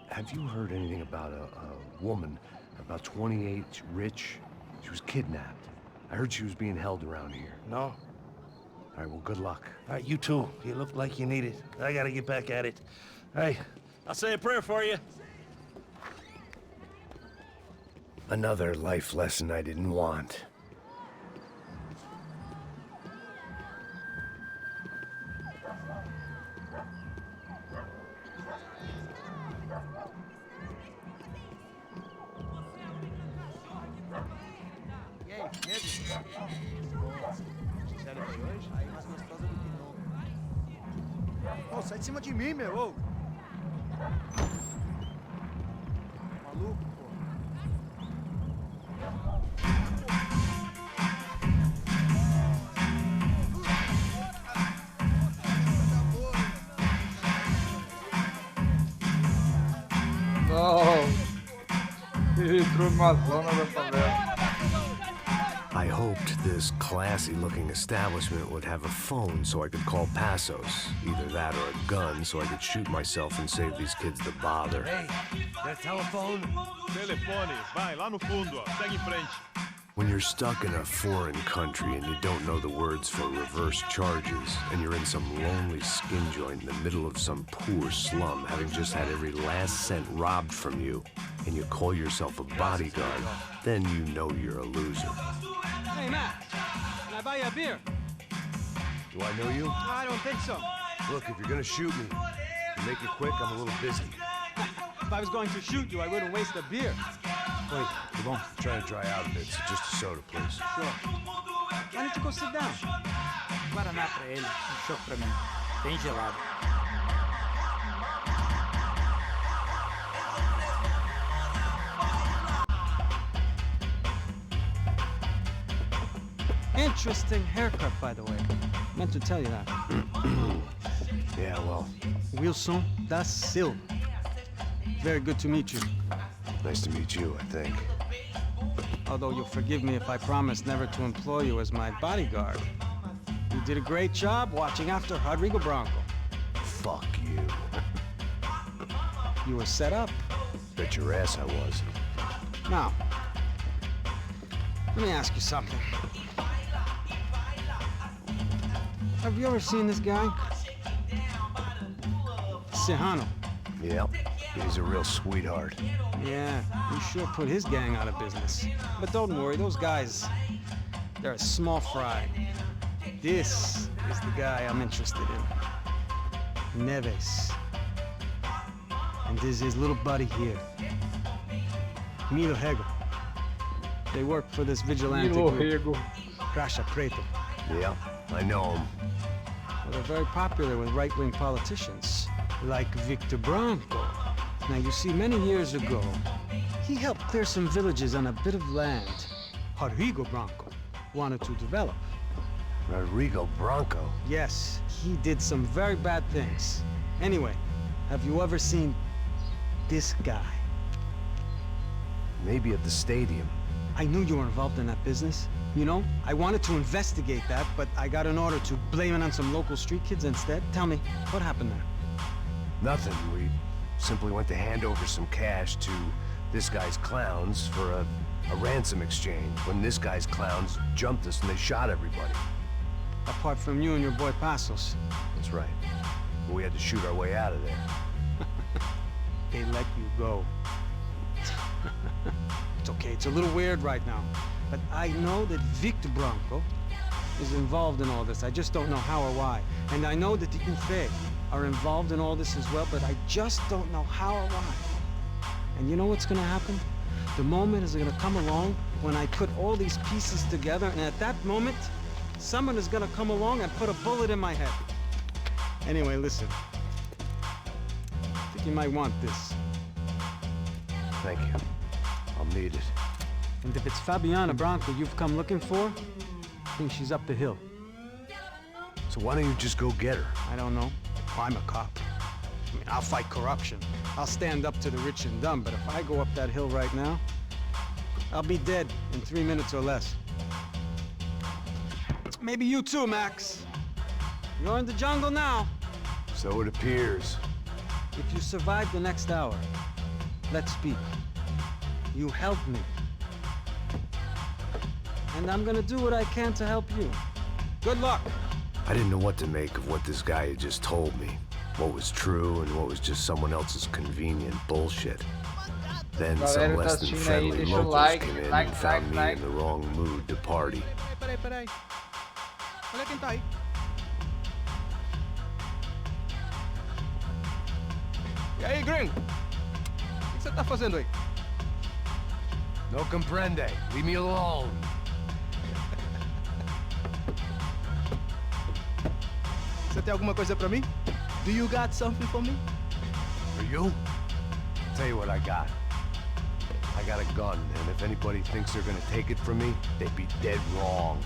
have you heard anything about a woman, about 28, rich? She was kidnapped. I heard she was being held around here. No. All right, well, good luck. All right, you too. You look like you need it. I gotta get back at it. Hey, I'll say a prayer for you. Another life lesson I didn't want. E aí, medo? Sério foi hoje? Aí, mais gostosa do que nunca. Ô, sai de cima de mim, meu, ô! Maluco, pô. Ele entrou numa zona da favela. I hoped this classy-looking establishment would have a phone so I could call Passos. Either that or a gun so I could shoot myself and save these kids the bother. Hey, that telephone? Telefone, vai, lá no fundo, ó. Segue em frente. When you're stuck in a foreign country and you don't know the words for reverse charges, and you're in some lonely skin joint in the middle of some poor slum, having just had every last cent robbed from you, and you call yourself a bodyguard, then you know you're a loser. Hey, Matt, can I buy you a beer? Do I know you? I don't think so. Look, if you're gonna shoot me, make it quick, I'm a little busy. If I was going to shoot you, I wouldn't waste a beer. Wait, come on. I'm trying to dry out a bit, so just a soda, please. Sure. Why don't you go sit down? Guaraná pra ele, choque pra mim. Bem gelado. Interesting haircut, by the way. Meant to tell you that. Yeah, well. Wilson da Silva. Very good to meet you. Nice to meet you, I think. Although you'll forgive me if I promise never to employ you as my bodyguard. You did a great job watching after Rodrigo Branco. Fuck you. You were set up. Bet your ass I was. Now, let me ask you something. Have you ever seen this guy? Serrano. Yep. He's a real sweetheart. Yeah, he sure put his gang out of business. But don't worry, those guys, they're a small fry. This is the guy I'm interested in. Neves. And this is his little buddy here. Milo Hegel. They work for this vigilante group. Caixa Preto. Yeah, I know him. Well, they're very popular with right-wing politicians, like Victor Branco. Now, you see, many years ago, he helped clear some villages on a bit of land Rodrigo Branco wanted to develop. Rodrigo Branco? Yes, he did some very bad things. Anyway, have you ever seen this guy? Maybe at the stadium. I knew you were involved in that business. You know, I wanted to investigate that, but I got an order to blame it on some local street kids instead. Tell me, what happened there? Nothing. We simply went to hand over some cash to this guy's clowns for a ransom exchange when this guy's clowns jumped us and they shot everybody. Apart from you and your boy Passos. That's right. But we had to shoot our way out of there. They let you go. It's okay, it's a little weird right now. But I know that Victor Branco is involved in all this. I just don't know how or why. And I know that the UFE are involved in all this as well, but I just don't know how or why. And you know what's gonna happen? The moment is gonna come along when I put all these pieces together, and at that moment, someone is gonna come along and put a bullet in my head. Anyway, listen. I think you might want this. Thank you. I'll need it. And if it's Fabiana Branco you've come looking for, I think she's up the hill. So why don't you just go get her? I don't know. I'm a cop. I mean, I'll fight corruption. I'll stand up to the rich and dumb, but if I go up that hill right now, I'll be dead in 3 minutes or less. Maybe you too, Max. You're in the jungle now. So it appears. If you survive the next hour, let's speak. You help me. And I'm gonna do what I can to help you. Good luck. I didn't know what to make of what this guy had just told me. What was true and what was just someone else's convenient bullshit. Then some less than friendly locals came in and found me in the wrong mood to party. Peraí. Olha quem tá aí. E aí, gringo? O que você tá fazendo aí? No comprende. Leave me alone. Você tem alguma coisa pra mim? Do you got something for me? For you? Tell you what I got. I got a gun, and if anybody thinks they're gonna take it from me, they'd be dead wrong.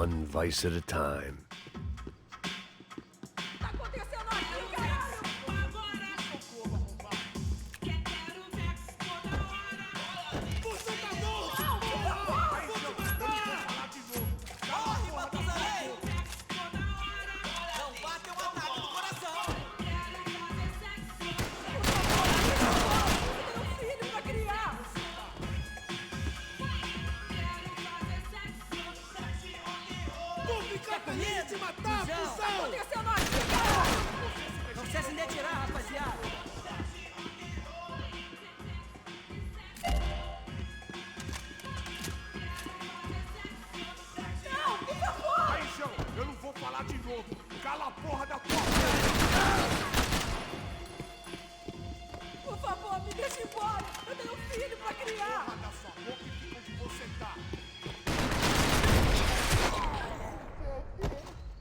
one vice at a time. Não cesse de atirar, rapaziada. Não, por favor! Aí, João, eu não vou falar de novo. Cala a porra da porta! Por favor, me deixa embora. Eu tenho um filho pra criar. Porra da sua boca e fica onde você tá.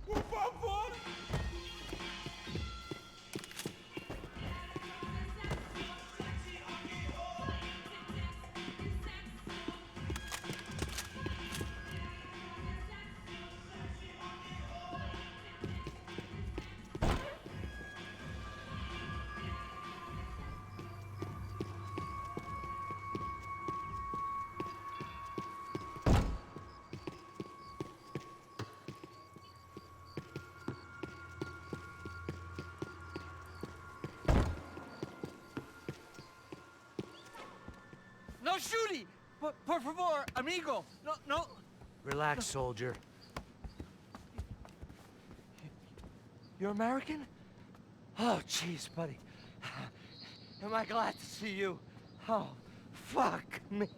Por favor! No shooting! Por favor, amigo! No, no! Relax, soldier. You're American? Oh, jeez, buddy. Am I glad to see you? Oh, fuck me.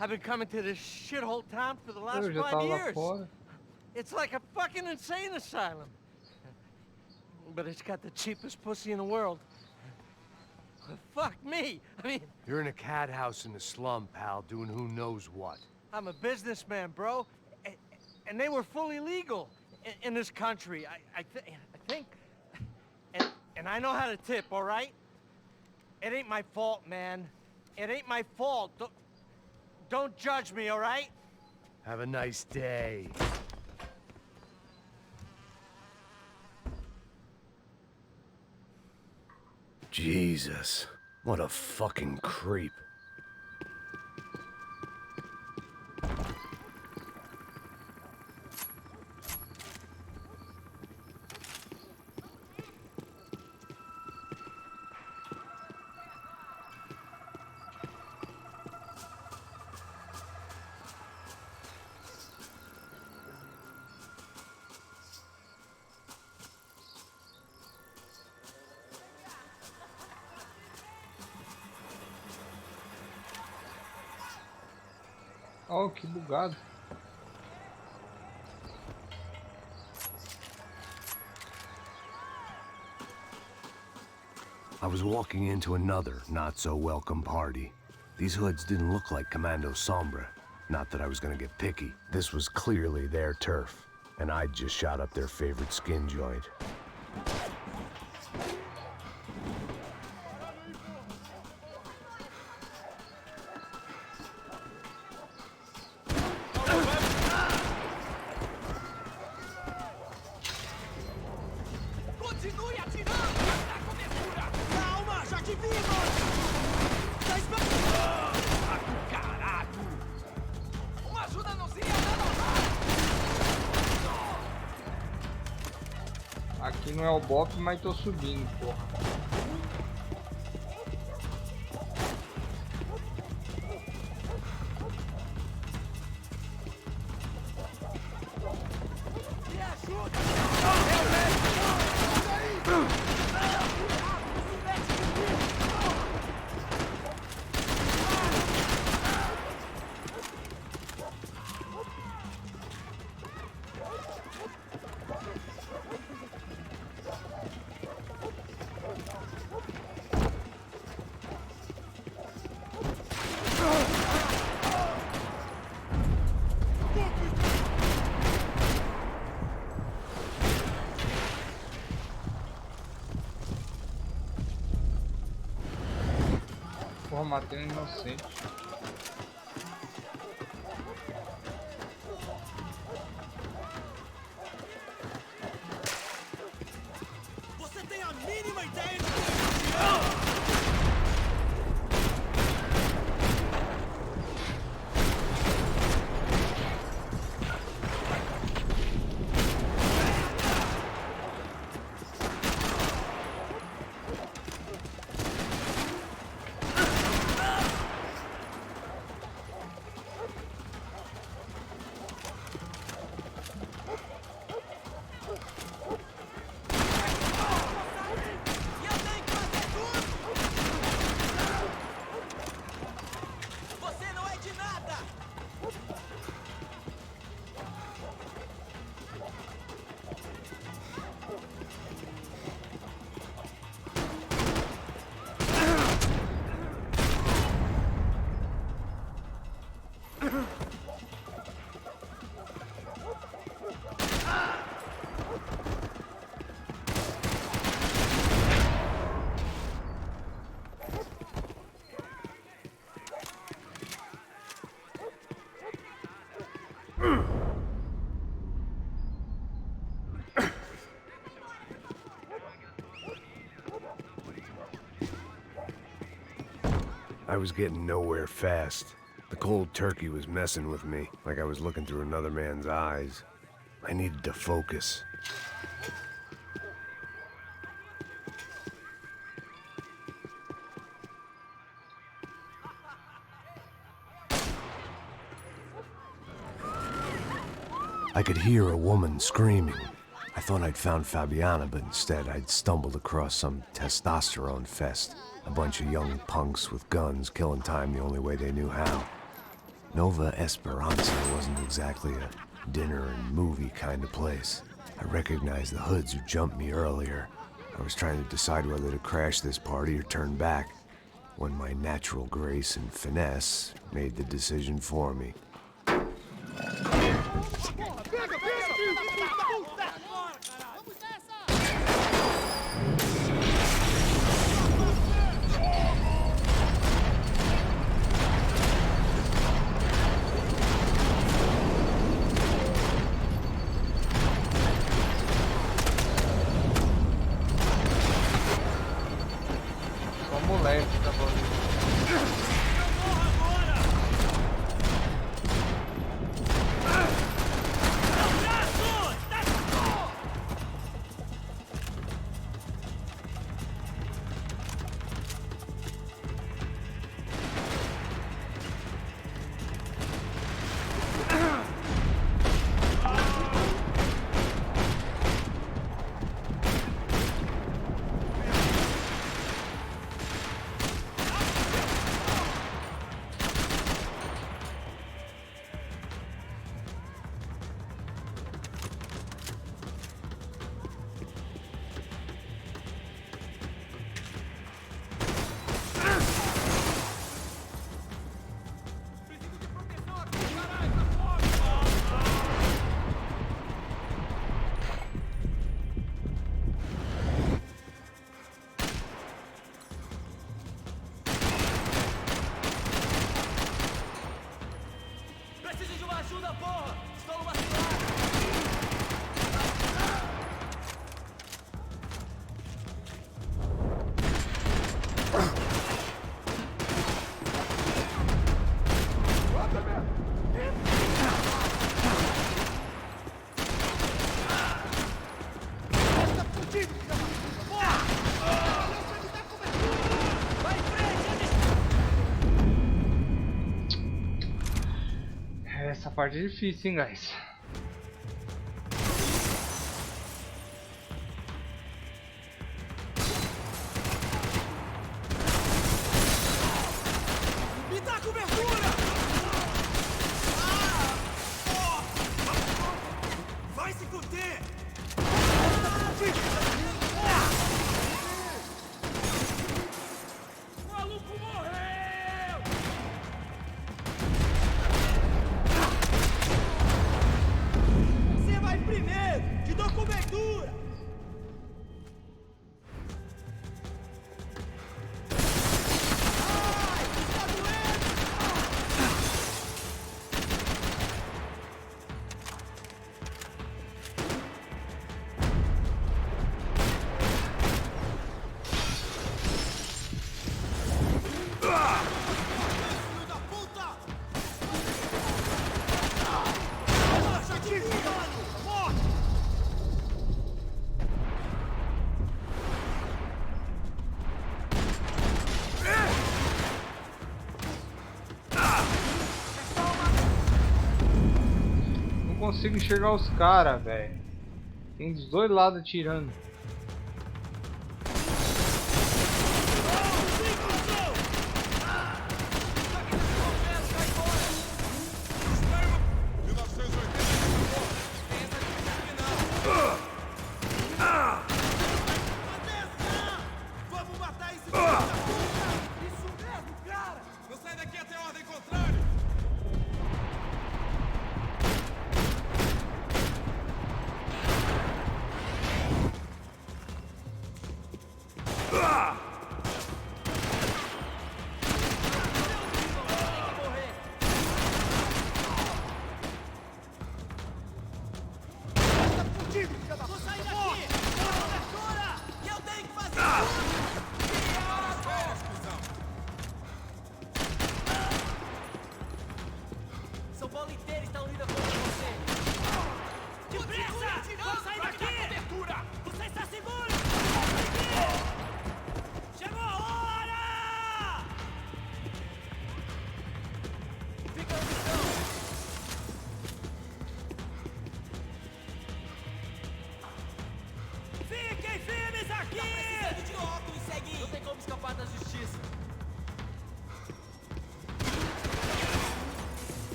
I've been coming to this shithole town for the last Eu já 5 tava lá years. fora. It's like a fucking insane asylum. But it's got the cheapest pussy in the world. Fuck me. I mean, You're in a cat house in the slum, pal, doing who knows what. I'm a businessman, bro. And they were fully legal in this country. I think. And I know how to tip, all right? It ain't my fault, man. It ain't my fault. Don't judge me, all right? Have a nice day. Jesus, what a fucking creep. Oh, que bugado. I was walking into another not-so-welcome party. These hoods didn't look like Commando Sombra. Not that I was gonna get picky. This was clearly their turf, and I'd just shot up their favorite skin joint. Continue atirando! Na cobertura! Calma, já te vimos! Tá esperando! Caralho! Uma ajuda não seria nada mal! Aqui não é o bop, mas tô subindo, porra. Me ajuda! Porra, matei um inocente. I was getting nowhere fast. The cold turkey was messing with me, like I was looking through another man's eyes. I needed to focus. I could hear a woman screaming. I thought I'd found Fabiana, but instead I'd stumbled across some testosterone fest. A bunch of young punks with guns killing time the only way they knew how. Nova Esperanza wasn't exactly a dinner and movie kind of place. I recognized the hoods who jumped me earlier. I was trying to decide whether to crash this party or turn back, when my natural grace and finesse made the decision for me. Essa parte é difícil, hein, guys? Me dá cobertura! Vai se conter! O maluco morreu! Você vai primeiro! Te dou cobertura! Não consigo enxergar os caras, velho. Tem dos dois lados atirando. Vamos matar esse filho da puta! Isso mesmo, cara! Não sai daqui até a ordem contrária!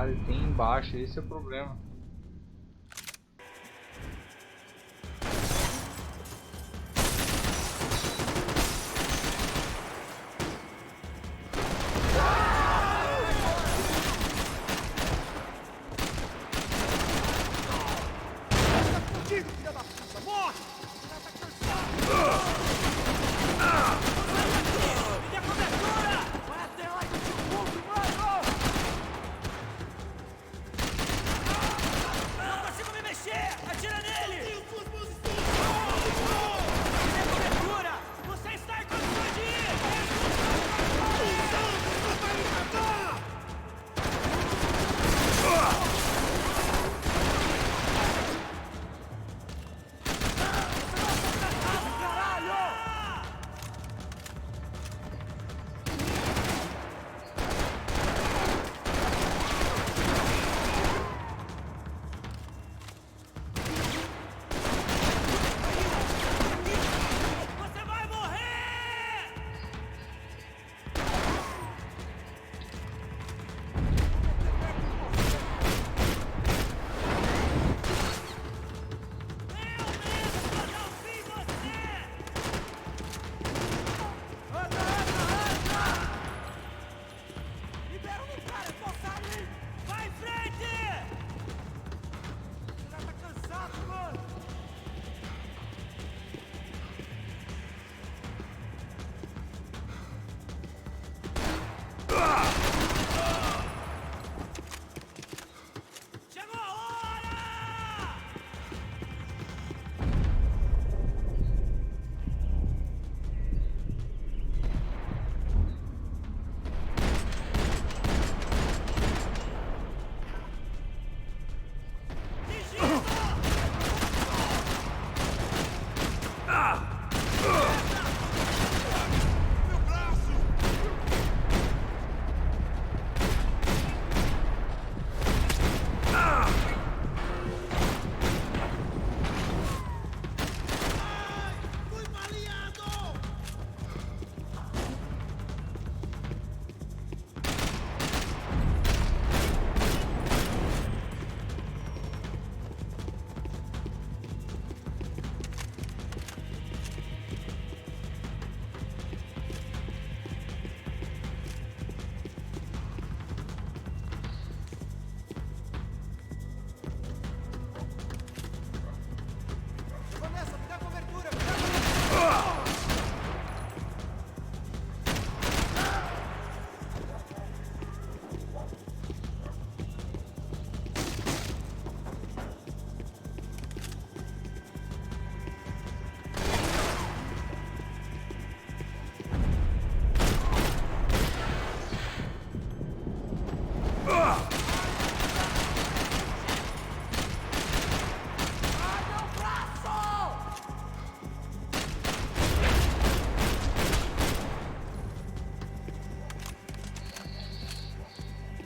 Caralho, tem embaixo, esse é o problema.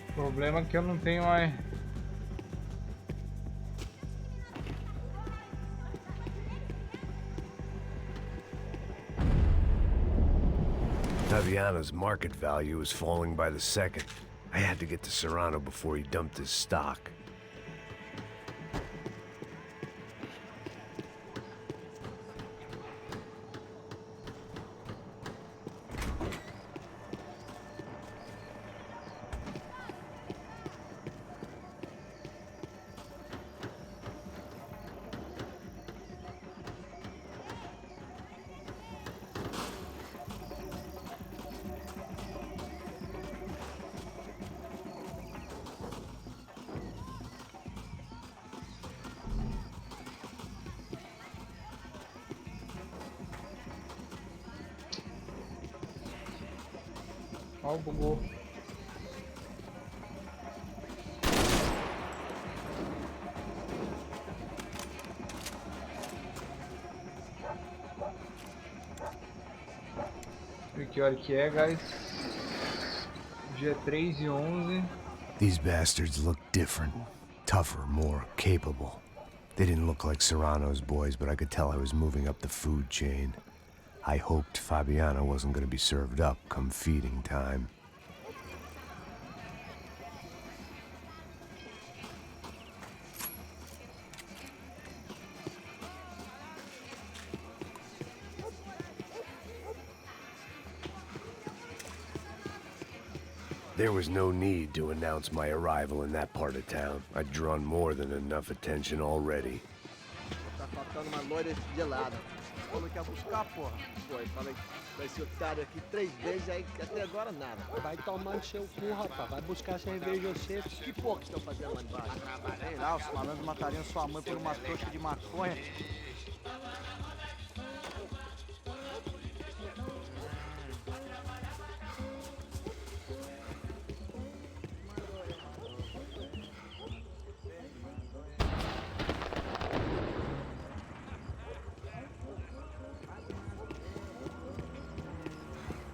O problema é que eu não tenho mais. Fabiano's market value is falling by the second. I had to get to Serrano before he dumped his stock. Ó, bugou. Que hora que é, guys? Dia 3:11. These bastards look different. Tougher, more capable. They didn't look like Serrano's boys, but I could tell I was moving up the food chain. I hoped Fabiano wasn't going to be served up come feeding time. There was no need to announce my arrival in that part of town. I'd drawn more than enough attention already. Tá faltando uma loira gelada. Falou que ia buscar, porra. Foi, falei pra esse otário aqui 3 vezes, aí até agora nada. Vai tomar no seu cu, rapaz. Vai buscar cerveja você. Que porra que estão fazendo lá embaixo? Sei lá, os malandros matariam sua mãe por uma trouxa de maconha.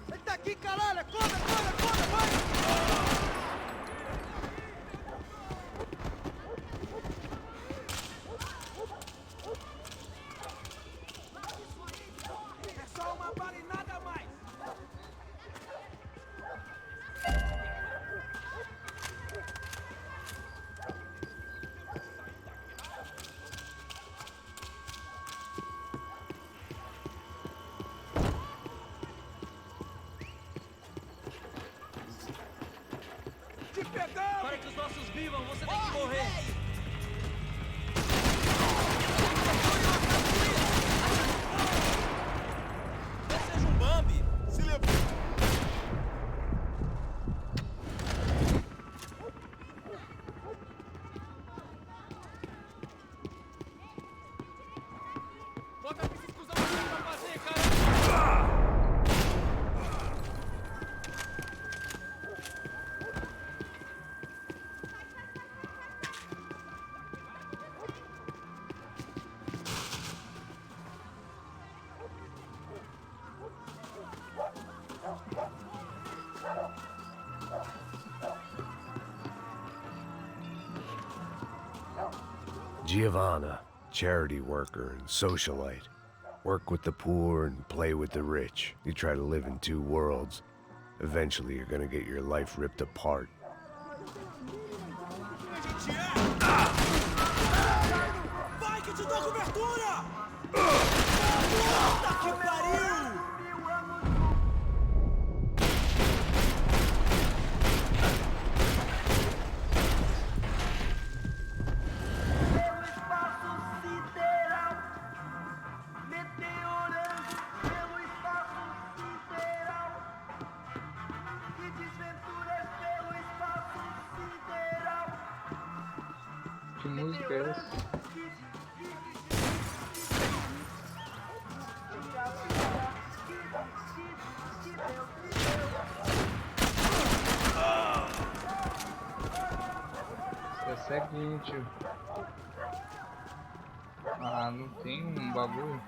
Ele tá aqui, caralho! Acorda, acorda, acorda, vai! É só uma bala e nada mais! Te pegamos! Para que os nossos vivam, você tem que morrer! Não seja um Bambi! Se levou! Bota que esses cuzão pra fazer, cara! Giovanna, charity worker and socialite. Work with the poor and play with the rich. You try to live in two worlds. Eventually you're gonna get your life ripped apart. Vai que te dou cobertura! Puta que pariu! Que música é essa? É o seguinte. Ah, não tem um bagulho.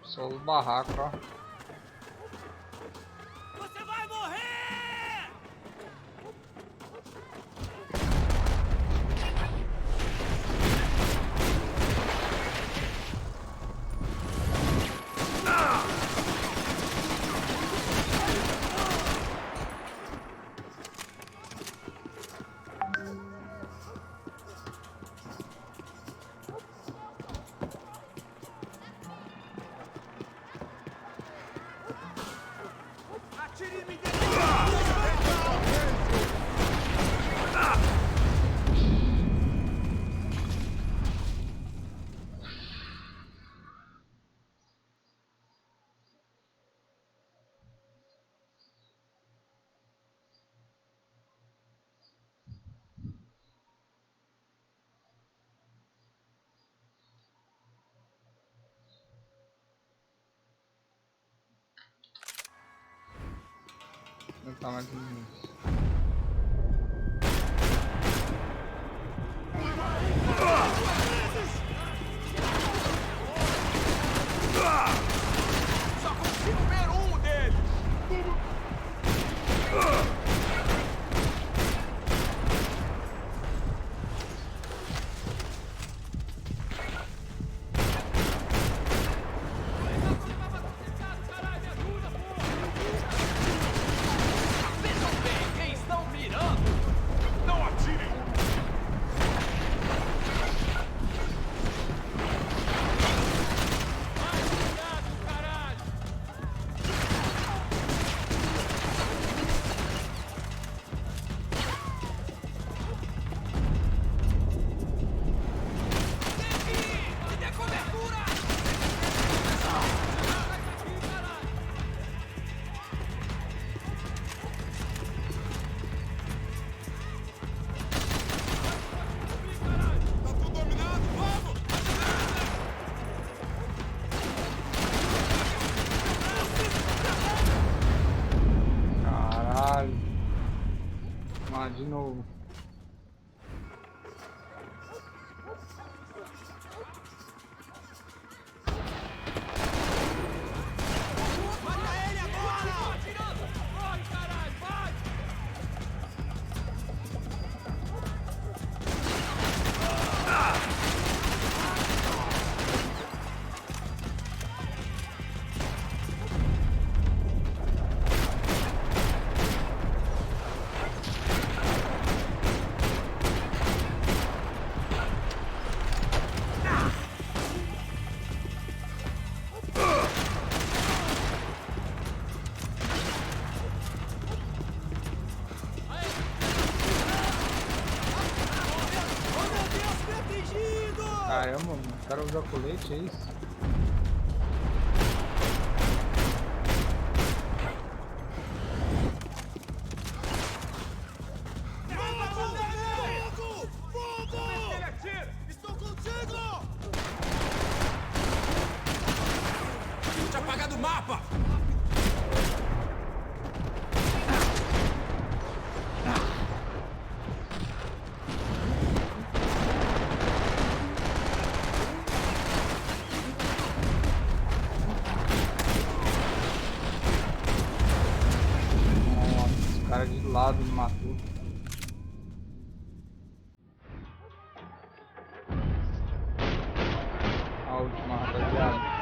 Só os barracos, ó. Você vai morrer! Atire em mim! Não tá mais nisso. Só consigo ver um deles! Vejam bem, quem lá de novo. Caramba, o cara usa colete, é isso? Estou contigo! Tinha apagado o mapa! Nossa, o cara de lado me matou. A última, rapaziada.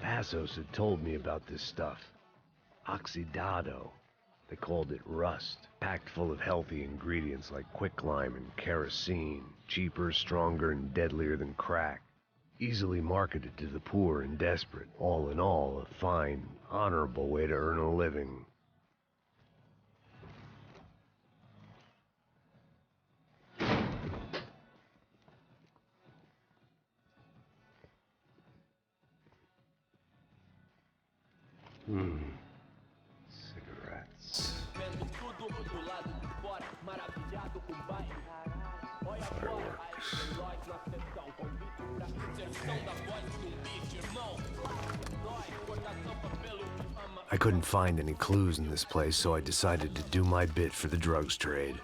Passos had told me about this stuff. Oxidado. They called it rust, packed full of healthy ingredients like quicklime and kerosene, cheaper, stronger, and deadlier than crack. Easily marketed to the poor and desperate. All in all, a fine, honorable way to earn a living. Cigarettes. I couldn't find any clues in this place, so I decided to do my bit for the drugs trade.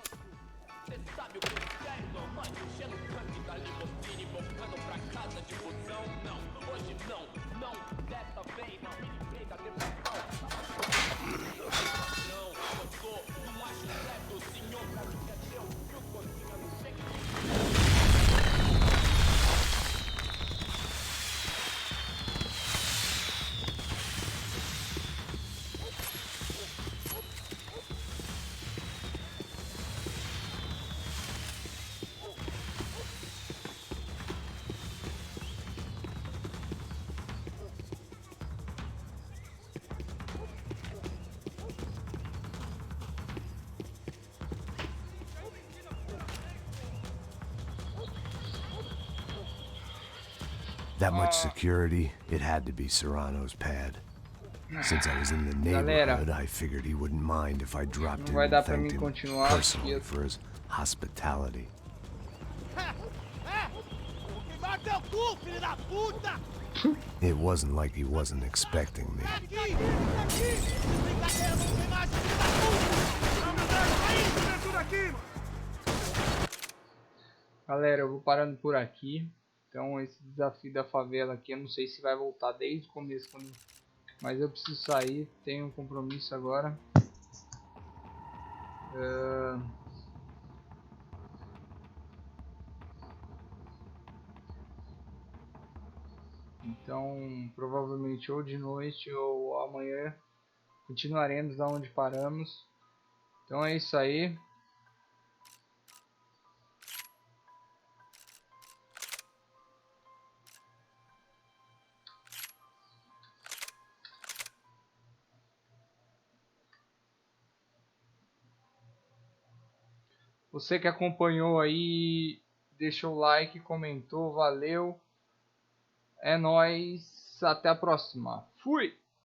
That much security, it had to be Serrano's pad. Since I was in the neighborhood, I figured he wouldn't mind if I dropped in and thanked him personally for his hospitality. It wasn't like he wasn't expecting me. Galera, eu vou parando por aqui. Então esse desafio da favela aqui, eu não sei se vai voltar desde o começo, mas eu preciso sair, tenho um compromisso agora. Então provavelmente ou de noite ou amanhã continuaremos da onde paramos. Então é isso aí. Você que acompanhou aí, deixou o like, comentou, valeu. É nóis, até a próxima. Fui!